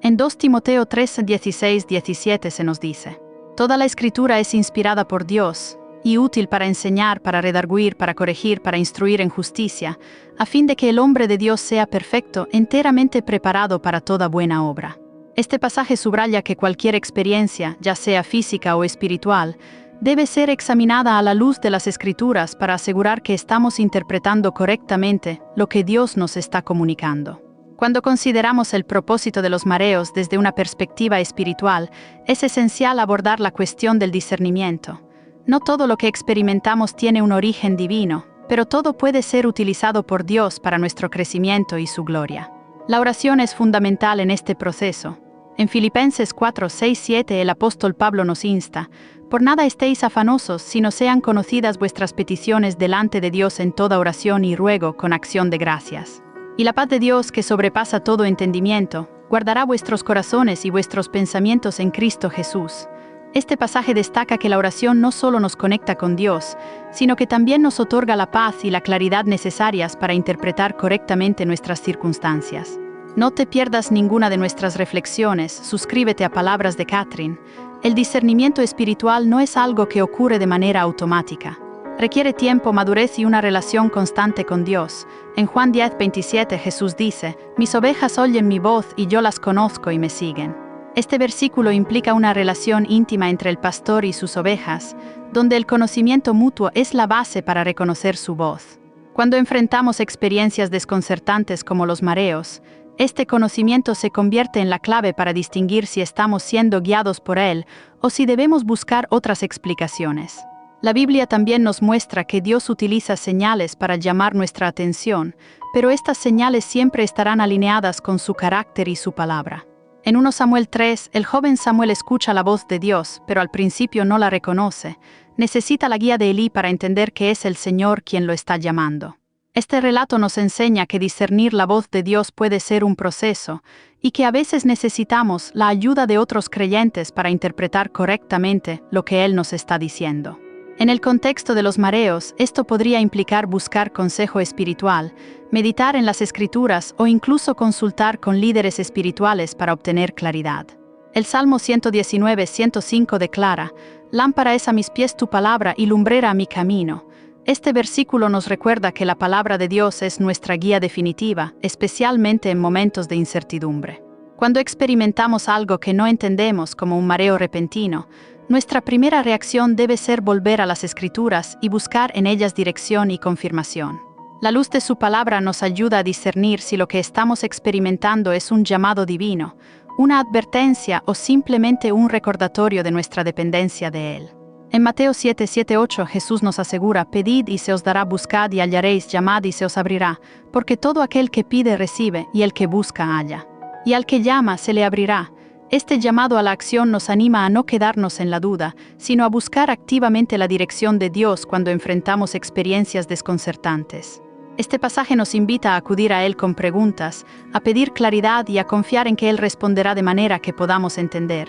En 2 Timoteo 3:16-17 se nos dice: «Toda la Escritura es inspirada por Dios y útil para enseñar, para redarguir, para corregir, para instruir en justicia, a fin de que el hombre de Dios sea perfecto, enteramente preparado para toda buena obra». Este pasaje subraya que cualquier experiencia, ya sea física o espiritual, debe ser examinada a la luz de las Escrituras para asegurar que estamos interpretando correctamente lo que Dios nos está comunicando. Cuando consideramos el propósito de los mareos desde una perspectiva espiritual, es esencial abordar la cuestión del discernimiento. No todo lo que experimentamos tiene un origen divino, pero todo puede ser utilizado por Dios para nuestro crecimiento y su gloria. La oración es fundamental en este proceso. En Filipenses 4:6-7 el apóstol Pablo nos insta: «Por nada estéis afanosos, sino sean conocidas vuestras peticiones delante de Dios en toda oración y ruego con acción de gracias. Y la paz de Dios, que sobrepasa todo entendimiento, guardará vuestros corazones y vuestros pensamientos en Cristo Jesús». Este pasaje destaca que la oración no solo nos conecta con Dios, sino que también nos otorga la paz y la claridad necesarias para interpretar correctamente nuestras circunstancias. No te pierdas ninguna de nuestras reflexiones, suscríbete a Palabras de Catherine. El discernimiento espiritual no es algo que ocurre de manera automática. Requiere tiempo, madurez y una relación constante con Dios. En Juan 10:27 Jesús dice: «Mis ovejas oyen mi voz y yo las conozco y me siguen». Este versículo implica una relación íntima entre el pastor y sus ovejas, donde el conocimiento mutuo es la base para reconocer su voz. Cuando enfrentamos experiencias desconcertantes como los mareos, este conocimiento se convierte en la clave para distinguir si estamos siendo guiados por Él o si debemos buscar otras explicaciones. La Biblia también nos muestra que Dios utiliza señales para llamar nuestra atención, pero estas señales siempre estarán alineadas con su carácter y su palabra. En 1 Samuel 3, el joven Samuel escucha la voz de Dios, pero al principio no la reconoce. Necesita la guía de Elí para entender que es el Señor quien lo está llamando. Este relato nos enseña que discernir la voz de Dios puede ser un proceso y que a veces necesitamos la ayuda de otros creyentes para interpretar correctamente lo que Él nos está diciendo. En el contexto de los mareos, esto podría implicar buscar consejo espiritual, meditar en las Escrituras o incluso consultar con líderes espirituales para obtener claridad. El Salmo 119:105 declara: «Lámpara es a mis pies tu palabra y lumbrera a mi camino». Este versículo nos recuerda que la palabra de Dios es nuestra guía definitiva, especialmente en momentos de incertidumbre. Cuando experimentamos algo que no entendemos, como un mareo repentino, nuestra primera reacción debe ser volver a las Escrituras y buscar en ellas dirección y confirmación. La luz de su palabra nos ayuda a discernir si lo que estamos experimentando es un llamado divino, una advertencia o simplemente un recordatorio de nuestra dependencia de Él. En Mateo 7:7-8 Jesús nos asegura: «Pedid y se os dará, buscad y hallaréis, llamad y se os abrirá, porque todo aquel que pide recibe, y el que busca halla. Y al que llama se le abrirá». Este llamado a la acción nos anima a no quedarnos en la duda, sino a buscar activamente la dirección de Dios cuando enfrentamos experiencias desconcertantes. Este pasaje nos invita a acudir a Él con preguntas, a pedir claridad y a confiar en que Él responderá de manera que podamos entender.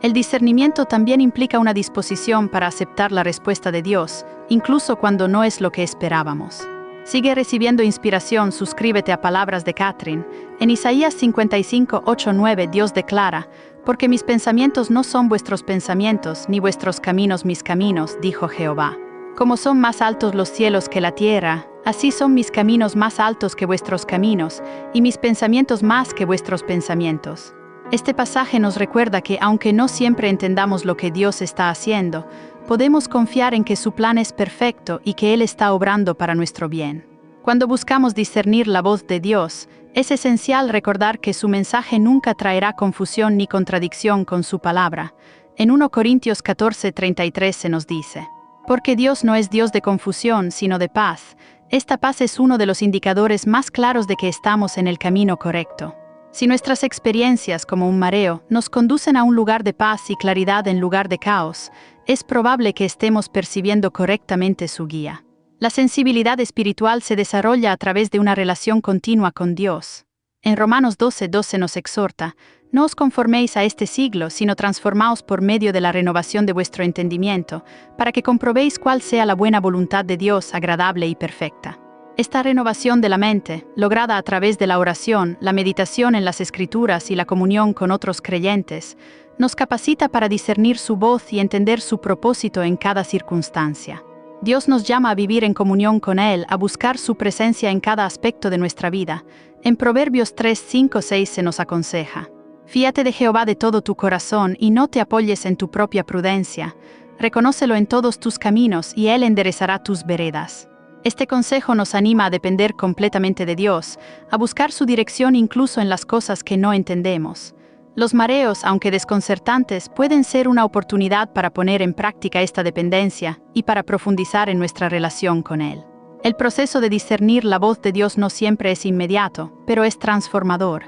El discernimiento también implica una disposición para aceptar la respuesta de Dios, incluso cuando no es lo que esperábamos. Sigue recibiendo inspiración, suscríbete a Palabras de Catherine. En Isaías 55:8-9 Dios declara: «Porque mis pensamientos no son vuestros pensamientos, ni vuestros caminos mis caminos, dijo Jehová. Como son más altos los cielos que la tierra, así son mis caminos más altos que vuestros caminos, y mis pensamientos más que vuestros pensamientos». Este pasaje nos recuerda que, aunque no siempre entendamos lo que Dios está haciendo, podemos confiar en que su plan es perfecto y que Él está obrando para nuestro bien. Cuando buscamos discernir la voz de Dios, es esencial recordar que su mensaje nunca traerá confusión ni contradicción con su palabra. En 1 Corintios 14:33 se nos dice: «Porque Dios no es Dios de confusión, sino de paz». Esta paz es uno de los indicadores más claros de que estamos en el camino correcto. Si nuestras experiencias, como un mareo, nos conducen a un lugar de paz y claridad en lugar de caos, es probable que estemos percibiendo correctamente su guía. La sensibilidad espiritual se desarrolla a través de una relación continua con Dios. En Romanos 12:12 nos exhorta: «No os conforméis a este siglo, sino transformaos por medio de la renovación de vuestro entendimiento, para que comprobéis cuál sea la buena voluntad de Dios, agradable y perfecta». Esta renovación de la mente, lograda a través de la oración, la meditación en las Escrituras y la comunión con otros creyentes, nos capacita para discernir su voz y entender su propósito en cada circunstancia. Dios nos llama a vivir en comunión con Él, a buscar su presencia en cada aspecto de nuestra vida. En Proverbios 3:5-6 se nos aconseja: «Fíate de Jehová de todo tu corazón y no te apoyes en tu propia prudencia. Reconócelo en todos tus caminos y Él enderezará tus veredas». Este consejo nos anima a depender completamente de Dios, a buscar su dirección incluso en las cosas que no entendemos. Los mareos, aunque desconcertantes, pueden ser una oportunidad para poner en práctica esta dependencia y para profundizar en nuestra relación con Él. El proceso de discernir la voz de Dios no siempre es inmediato, pero es transformador.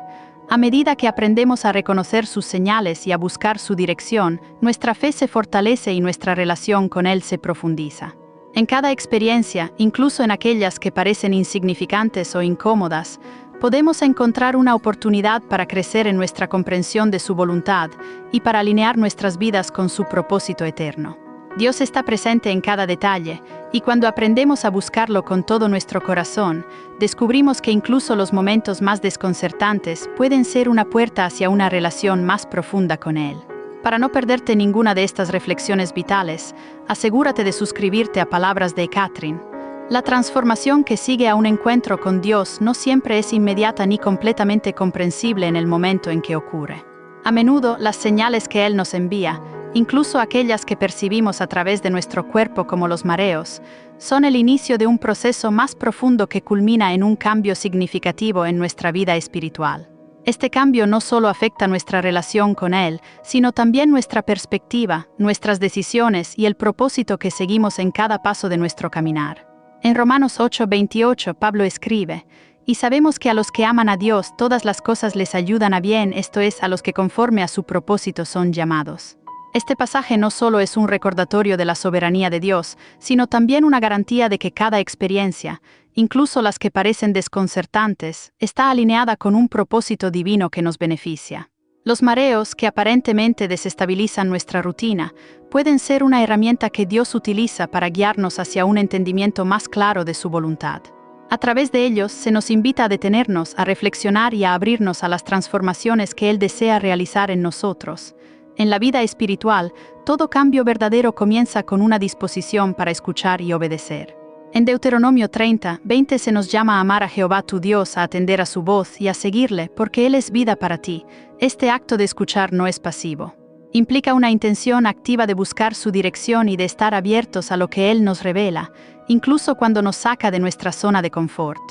A medida que aprendemos a reconocer sus señales y a buscar su dirección, nuestra fe se fortalece y nuestra relación con Él se profundiza. En cada experiencia, incluso en aquellas que parecen insignificantes o incómodas, podemos encontrar una oportunidad para crecer en nuestra comprensión de su voluntad y para alinear nuestras vidas con su propósito eterno. Dios está presente en cada detalle, y cuando aprendemos a buscarlo con todo nuestro corazón, descubrimos que incluso los momentos más desconcertantes pueden ser una puerta hacia una relación más profunda con Él. Para no perderte ninguna de estas reflexiones vitales, asegúrate de suscribirte a Palabras de Catherine. La transformación que sigue a un encuentro con Dios no siempre es inmediata ni completamente comprensible en el momento en que ocurre. A menudo, las señales que Él nos envía, incluso aquellas que percibimos a través de nuestro cuerpo como los mareos, son el inicio de un proceso más profundo que culmina en un cambio significativo en nuestra vida espiritual. Este cambio no solo afecta nuestra relación con Él, sino también nuestra perspectiva, nuestras decisiones y el propósito que seguimos en cada paso de nuestro caminar. En Romanos 8:28, Pablo escribe: «Y sabemos que a los que aman a Dios todas las cosas les ayudan a bien, esto es, a los que conforme a su propósito son llamados». Este pasaje no solo es un recordatorio de la soberanía de Dios, sino también una garantía de que cada experiencia, incluso las que parecen desconcertantes, está alineada con un propósito divino que nos beneficia. Los mareos, que aparentemente desestabilizan nuestra rutina, pueden ser una herramienta que Dios utiliza para guiarnos hacia un entendimiento más claro de su voluntad. A través de ellos se nos invita a detenernos, a reflexionar y a abrirnos a las transformaciones que Él desea realizar en nosotros. En la vida espiritual, todo cambio verdadero comienza con una disposición para escuchar y obedecer. En Deuteronomio 30:20 se nos llama a amar a Jehová tu Dios, a atender a su voz y a seguirle, porque Él es vida para ti. Este acto de escuchar no es pasivo. Implica una intención activa de buscar su dirección y de estar abiertos a lo que Él nos revela, incluso cuando nos saca de nuestra zona de confort.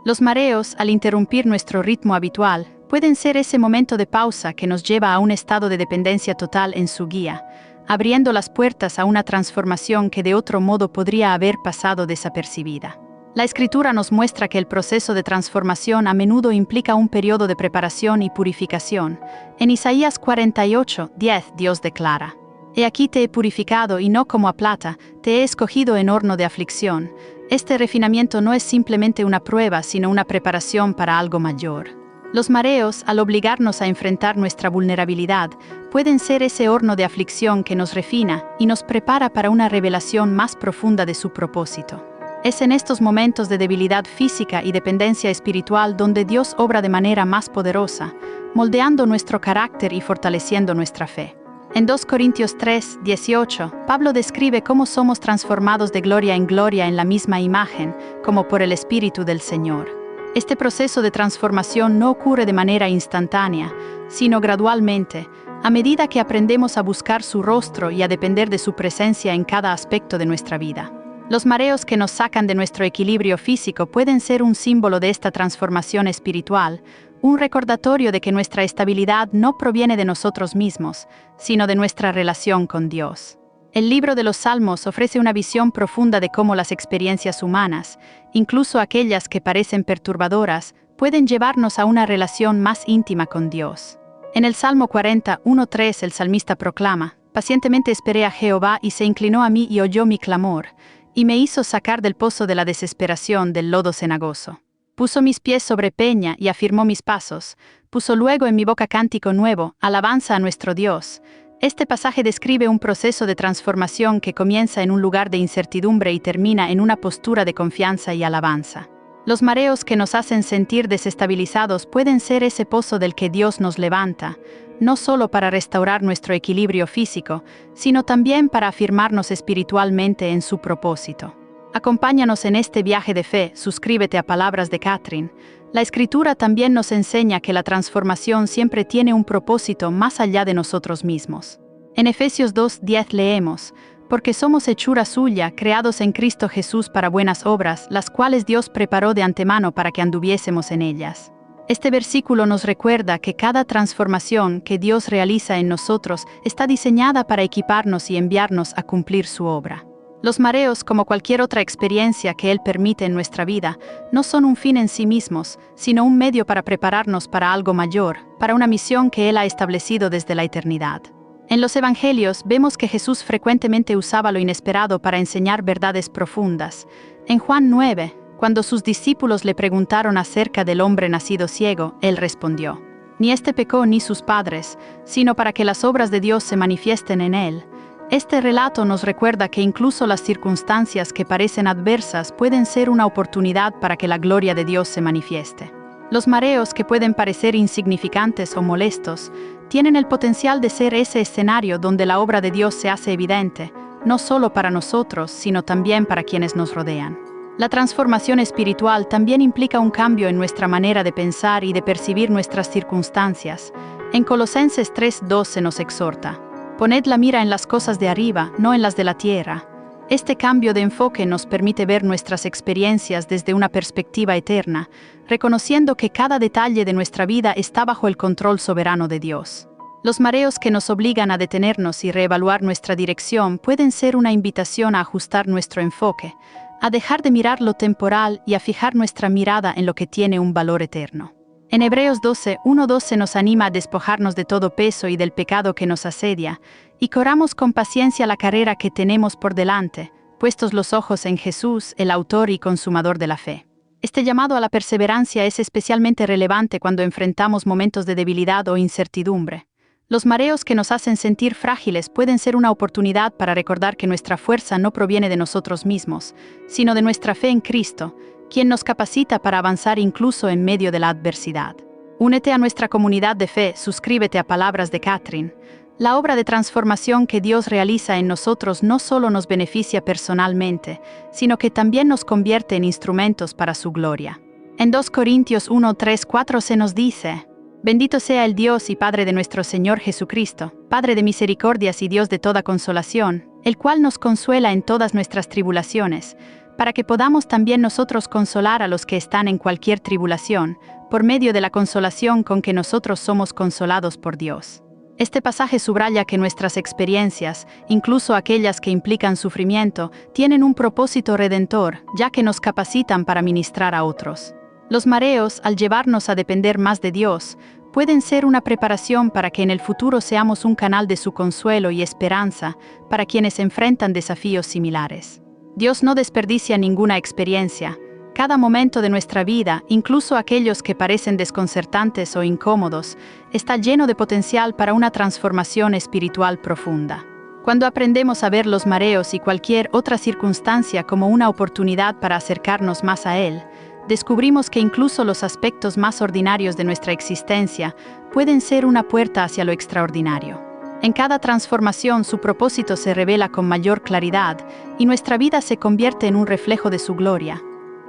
Los mareos, al interrumpir nuestro ritmo habitual, pueden ser ese momento de pausa que nos lleva a un estado de dependencia total en su guía, abriendo las puertas a una transformación que de otro modo podría haber pasado desapercibida. La Escritura nos muestra que el proceso de transformación a menudo implica un periodo de preparación y purificación. En Isaías 48:10 Dios declara: «He aquí te he purificado y no como a plata, te he escogido en horno de aflicción». Este refinamiento no es simplemente una prueba, sino una preparación para algo mayor. Los mareos, al obligarnos a enfrentar nuestra vulnerabilidad, pueden ser ese horno de aflicción que nos refina y nos prepara para una revelación más profunda de su propósito. Es en estos momentos de debilidad física y dependencia espiritual donde Dios obra de manera más poderosa, moldeando nuestro carácter y fortaleciendo nuestra fe. En 2 Corintios 3:18, Pablo describe cómo somos transformados de gloria en gloria en la misma imagen, como por el Espíritu del Señor. Este proceso de transformación no ocurre de manera instantánea, sino gradualmente, a medida que aprendemos a buscar su rostro y a depender de su presencia en cada aspecto de nuestra vida. Los mareos que nos sacan de nuestro equilibrio físico pueden ser un símbolo de esta transformación espiritual, un recordatorio de que nuestra estabilidad no proviene de nosotros mismos, sino de nuestra relación con Dios. El libro de los Salmos ofrece una visión profunda de cómo las experiencias humanas, incluso aquellas que parecen perturbadoras, pueden llevarnos a una relación más íntima con Dios. En el Salmo 41:3 el salmista proclama: «Pacientemente esperé a Jehová y se inclinó a mí y oyó mi clamor, y me hizo sacar del pozo de la desesperación, del lodo cenagoso. Puso mis pies sobre peña y afirmó mis pasos, puso luego en mi boca cántico nuevo, alabanza a nuestro Dios». Este pasaje describe un proceso de transformación que comienza en un lugar de incertidumbre y termina en una postura de confianza y alabanza. Los mareos que nos hacen sentir desestabilizados pueden ser ese pozo del que Dios nos levanta, no solo para restaurar nuestro equilibrio físico, sino también para afirmarnos espiritualmente en su propósito. Acompáñanos en este viaje de fe, suscríbete a Palabras de Catherine. La Escritura también nos enseña que la transformación siempre tiene un propósito más allá de nosotros mismos. En Efesios 2:10 leemos: «Porque somos hechura suya, creados en Cristo Jesús para buenas obras, las cuales Dios preparó de antemano para que anduviésemos en ellas». Este versículo nos recuerda que cada transformación que Dios realiza en nosotros está diseñada para equiparnos y enviarnos a cumplir su obra. Los mareos, como cualquier otra experiencia que Él permite en nuestra vida, no son un fin en sí mismos, sino un medio para prepararnos para algo mayor, para una misión que Él ha establecido desde la eternidad. En los Evangelios vemos que Jesús frecuentemente usaba lo inesperado para enseñar verdades profundas. En Juan 9, cuando sus discípulos le preguntaron acerca del hombre nacido ciego, Él respondió: «Ni éste pecó ni sus padres, sino para que las obras de Dios se manifiesten en él». Este relato nos recuerda que incluso las circunstancias que parecen adversas pueden ser una oportunidad para que la gloria de Dios se manifieste. Los mareos, que pueden parecer insignificantes o molestos, tienen el potencial de ser ese escenario donde la obra de Dios se hace evidente, no solo para nosotros, sino también para quienes nos rodean. La transformación espiritual también implica un cambio en nuestra manera de pensar y de percibir nuestras circunstancias. En Colosenses 3:12 nos exhorta: poned la mira en las cosas de arriba, no en las de la tierra. Este cambio de enfoque nos permite ver nuestras experiencias desde una perspectiva eterna, reconociendo que cada detalle de nuestra vida está bajo el control soberano de Dios. Los mareos que nos obligan a detenernos y reevaluar nuestra dirección pueden ser una invitación a ajustar nuestro enfoque, a dejar de mirar lo temporal y a fijar nuestra mirada en lo que tiene un valor eterno. En Hebreos 12:1-12 nos anima a despojarnos de todo peso y del pecado que nos asedia, y corramos con paciencia la carrera que tenemos por delante, puestos los ojos en Jesús, el autor y consumador de la fe. Este llamado a la perseverancia es especialmente relevante cuando enfrentamos momentos de debilidad o incertidumbre. Los mareos que nos hacen sentir frágiles pueden ser una oportunidad para recordar que nuestra fuerza no proviene de nosotros mismos, sino de nuestra fe en Cristo, quien nos capacita para avanzar incluso en medio de la adversidad. Únete a nuestra comunidad de fe, suscríbete a Palabras de Catherine. La obra de transformación que Dios realiza en nosotros no solo nos beneficia personalmente, sino que también nos convierte en instrumentos para su gloria. En 2 Corintios 1:3-4 se nos dice: bendito sea el Dios y Padre de nuestro Señor Jesucristo, Padre de misericordias y Dios de toda consolación, el cual nos consuela en todas nuestras tribulaciones, para que podamos también nosotros consolar a los que están en cualquier tribulación, por medio de la consolación con que nosotros somos consolados por Dios. Este pasaje subraya que nuestras experiencias, incluso aquellas que implican sufrimiento, tienen un propósito redentor, ya que nos capacitan para ministrar a otros. Los mareos, al llevarnos a depender más de Dios, pueden ser una preparación para que en el futuro seamos un canal de su consuelo y esperanza para quienes enfrentan desafíos similares. Dios no desperdicia ninguna experiencia. Cada momento de nuestra vida, incluso aquellos que parecen desconcertantes o incómodos, está lleno de potencial para una transformación espiritual profunda. Cuando aprendemos a ver los mareos y cualquier otra circunstancia como una oportunidad para acercarnos más a Él, descubrimos que incluso los aspectos más ordinarios de nuestra existencia pueden ser una puerta hacia lo extraordinario. En cada transformación su propósito se revela con mayor claridad y nuestra vida se convierte en un reflejo de su gloria.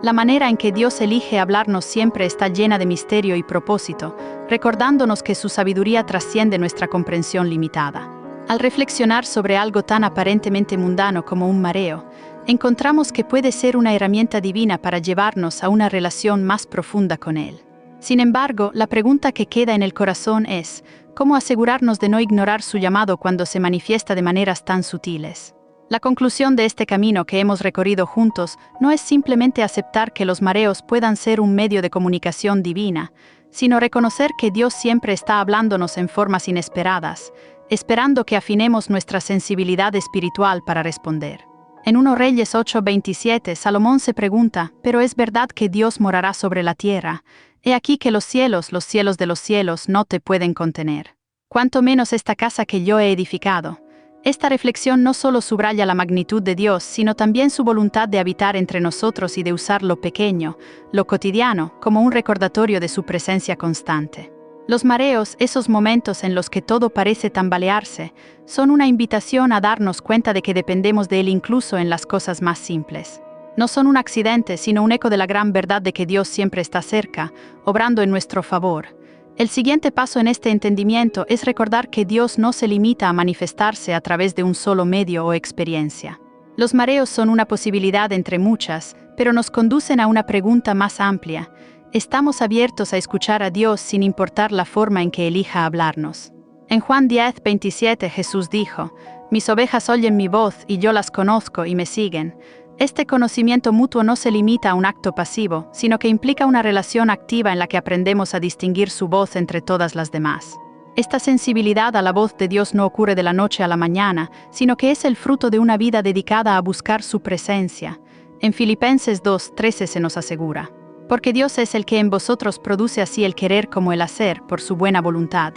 La manera en que Dios elige hablarnos siempre está llena de misterio y propósito, recordándonos que su sabiduría trasciende nuestra comprensión limitada. Al reflexionar sobre algo tan aparentemente mundano como un mareo, encontramos que puede ser una herramienta divina para llevarnos a una relación más profunda con Él. Sin embargo, la pregunta que queda en el corazón es: ¿cómo asegurarnos de no ignorar su llamado cuando se manifiesta de maneras tan sutiles? La conclusión de este camino que hemos recorrido juntos no es simplemente aceptar que los mareos puedan ser un medio de comunicación divina, sino reconocer que Dios siempre está hablándonos en formas inesperadas, esperando que afinemos nuestra sensibilidad espiritual para responder. En 1 Reyes 8:27, Salomón se pregunta: ¿pero es verdad que Dios morará sobre la tierra? He aquí que los cielos de los cielos, no te pueden contener. Cuanto menos esta casa que yo he edificado. Esta reflexión no solo subraya la magnitud de Dios, sino también su voluntad de habitar entre nosotros y de usar lo pequeño, lo cotidiano, como un recordatorio de su presencia constante. Los mareos, esos momentos en los que todo parece tambalearse, son una invitación a darnos cuenta de que dependemos de Él incluso en las cosas más simples. No son un accidente, sino un eco de la gran verdad de que Dios siempre está cerca, obrando en nuestro favor. El siguiente paso en este entendimiento es recordar que Dios no se limita a manifestarse a través de un solo medio o experiencia. Los mareos son una posibilidad entre muchas, pero nos conducen a una pregunta más amplia. ¿Estamos abiertos a escuchar a Dios sin importar la forma en que elija hablarnos? En Juan 10:27 Jesús dijo: mis ovejas oyen mi voz y yo las conozco y me siguen. Este conocimiento mutuo no se limita a un acto pasivo, sino que implica una relación activa en la que aprendemos a distinguir su voz entre todas las demás. Esta sensibilidad a la voz de Dios no ocurre de la noche a la mañana, sino que es el fruto de una vida dedicada a buscar su presencia. En Filipenses 2:13 se nos asegura: porque Dios es el que en vosotros produce así el querer como el hacer, por su buena voluntad.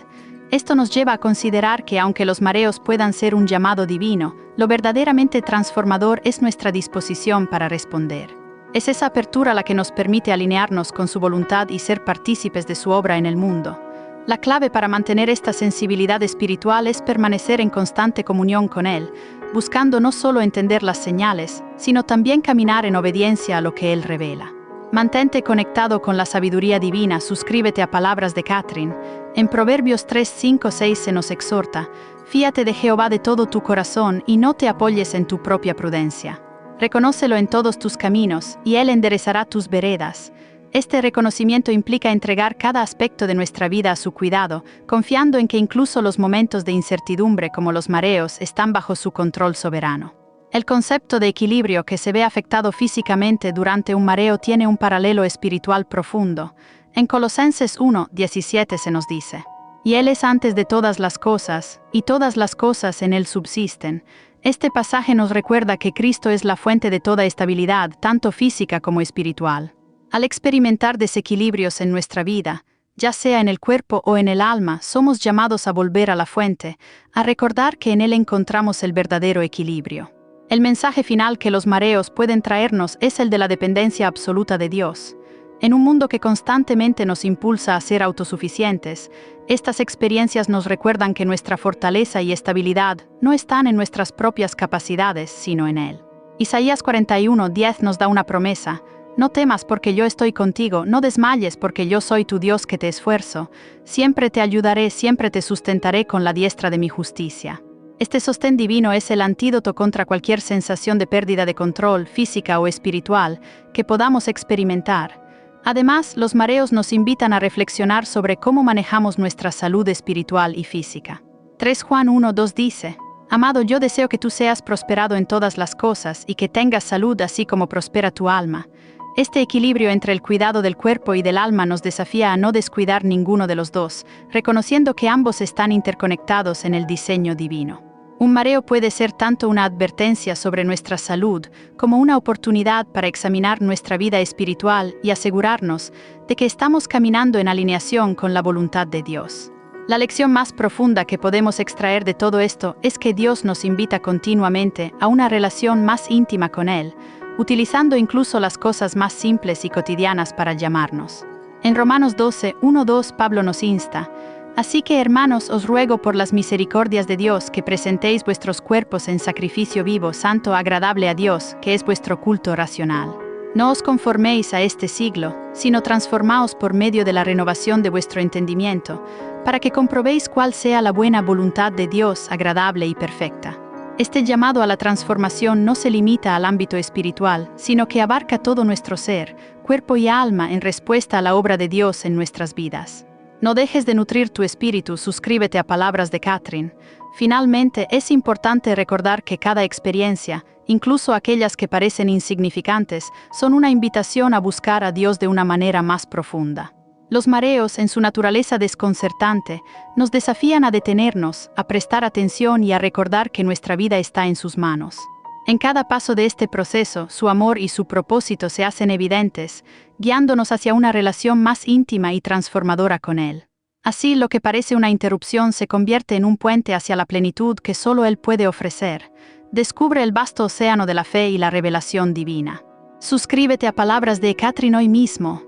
Esto nos lleva a considerar que aunque los mareos puedan ser un llamado divino, lo verdaderamente transformador es nuestra disposición para responder. Es esa apertura la que nos permite alinearnos con su voluntad y ser partícipes de su obra en el mundo. La clave para mantener esta sensibilidad espiritual es permanecer en constante comunión con Él, buscando no solo entender las señales, sino también caminar en obediencia a lo que Él revela. Mantente conectado con la sabiduría divina, suscríbete a Palabras de Catherine. En Proverbios 3, 5, 6 se nos exhorta: fíate de Jehová de todo tu corazón y no te apoyes en tu propia prudencia. Reconócelo en todos tus caminos, y Él enderezará tus veredas. Este reconocimiento implica entregar cada aspecto de nuestra vida a su cuidado, confiando en que incluso los momentos de incertidumbre como los mareos están bajo su control soberano. El concepto de equilibrio que se ve afectado físicamente durante un mareo tiene un paralelo espiritual profundo. En Colosenses 1, 17 se nos dice: y Él es antes de todas las cosas, y todas las cosas en Él subsisten. Este pasaje nos recuerda que Cristo es la fuente de toda estabilidad, tanto física como espiritual. Al experimentar desequilibrios en nuestra vida, ya sea en el cuerpo o en el alma, somos llamados a volver a la fuente, a recordar que en Él encontramos el verdadero equilibrio. El mensaje final que los mareos pueden traernos es el de la dependencia absoluta de Dios. En un mundo que constantemente nos impulsa a ser autosuficientes, estas experiencias nos recuerdan que nuestra fortaleza y estabilidad no están en nuestras propias capacidades, sino en Él. Isaías 41, 10 nos da una promesa: no temas porque yo estoy contigo, no desmayes porque yo soy tu Dios que te esfuerzo. Siempre te ayudaré, siempre te sustentaré con la diestra de mi justicia. Este sostén divino es el antídoto contra cualquier sensación de pérdida de control, física o espiritual, que podamos experimentar. Además, los mareos nos invitan a reflexionar sobre cómo manejamos nuestra salud espiritual y física. 3 Juan 1, 2 dice: amado, yo deseo que tú seas prosperado en todas las cosas y que tengas salud así como prospera tu alma. Este equilibrio entre el cuidado del cuerpo y del alma nos desafía a no descuidar ninguno de los dos, reconociendo que ambos están interconectados en el diseño divino. Un mareo puede ser tanto una advertencia sobre nuestra salud como una oportunidad para examinar nuestra vida espiritual y asegurarnos de que estamos caminando en alineación con la voluntad de Dios. La lección más profunda que podemos extraer de todo esto es que Dios nos invita continuamente a una relación más íntima con Él, utilizando incluso las cosas más simples y cotidianas para llamarnos. En Romanos 12, 1-2 Pablo nos insta: así que, hermanos, os ruego por las misericordias de Dios que presentéis vuestros cuerpos en sacrificio vivo, santo, agradable a Dios, que es vuestro culto racional. No os conforméis a este siglo, sino transformaos por medio de la renovación de vuestro entendimiento, para que comprobéis cuál sea la buena voluntad de Dios, agradable y perfecta. Este llamado a la transformación no se limita al ámbito espiritual, sino que abarca todo nuestro ser, cuerpo y alma en respuesta a la obra de Dios en nuestras vidas. No dejes de nutrir tu espíritu, suscríbete a Palabras de Catherine. Finalmente, es importante recordar que cada experiencia, incluso aquellas que parecen insignificantes, son una invitación a buscar a Dios de una manera más profunda. Los mareos, en su naturaleza desconcertante, nos desafían a detenernos, a prestar atención y a recordar que nuestra vida está en sus manos. En cada paso de este proceso, su amor y su propósito se hacen evidentes, guiándonos hacia una relación más íntima y transformadora con Él. Así, lo que parece una interrupción se convierte en un puente hacia la plenitud que solo Él puede ofrecer. Descubre el vasto océano de la fe y la revelación divina. Suscríbete a Palabras de Catherine hoy mismo.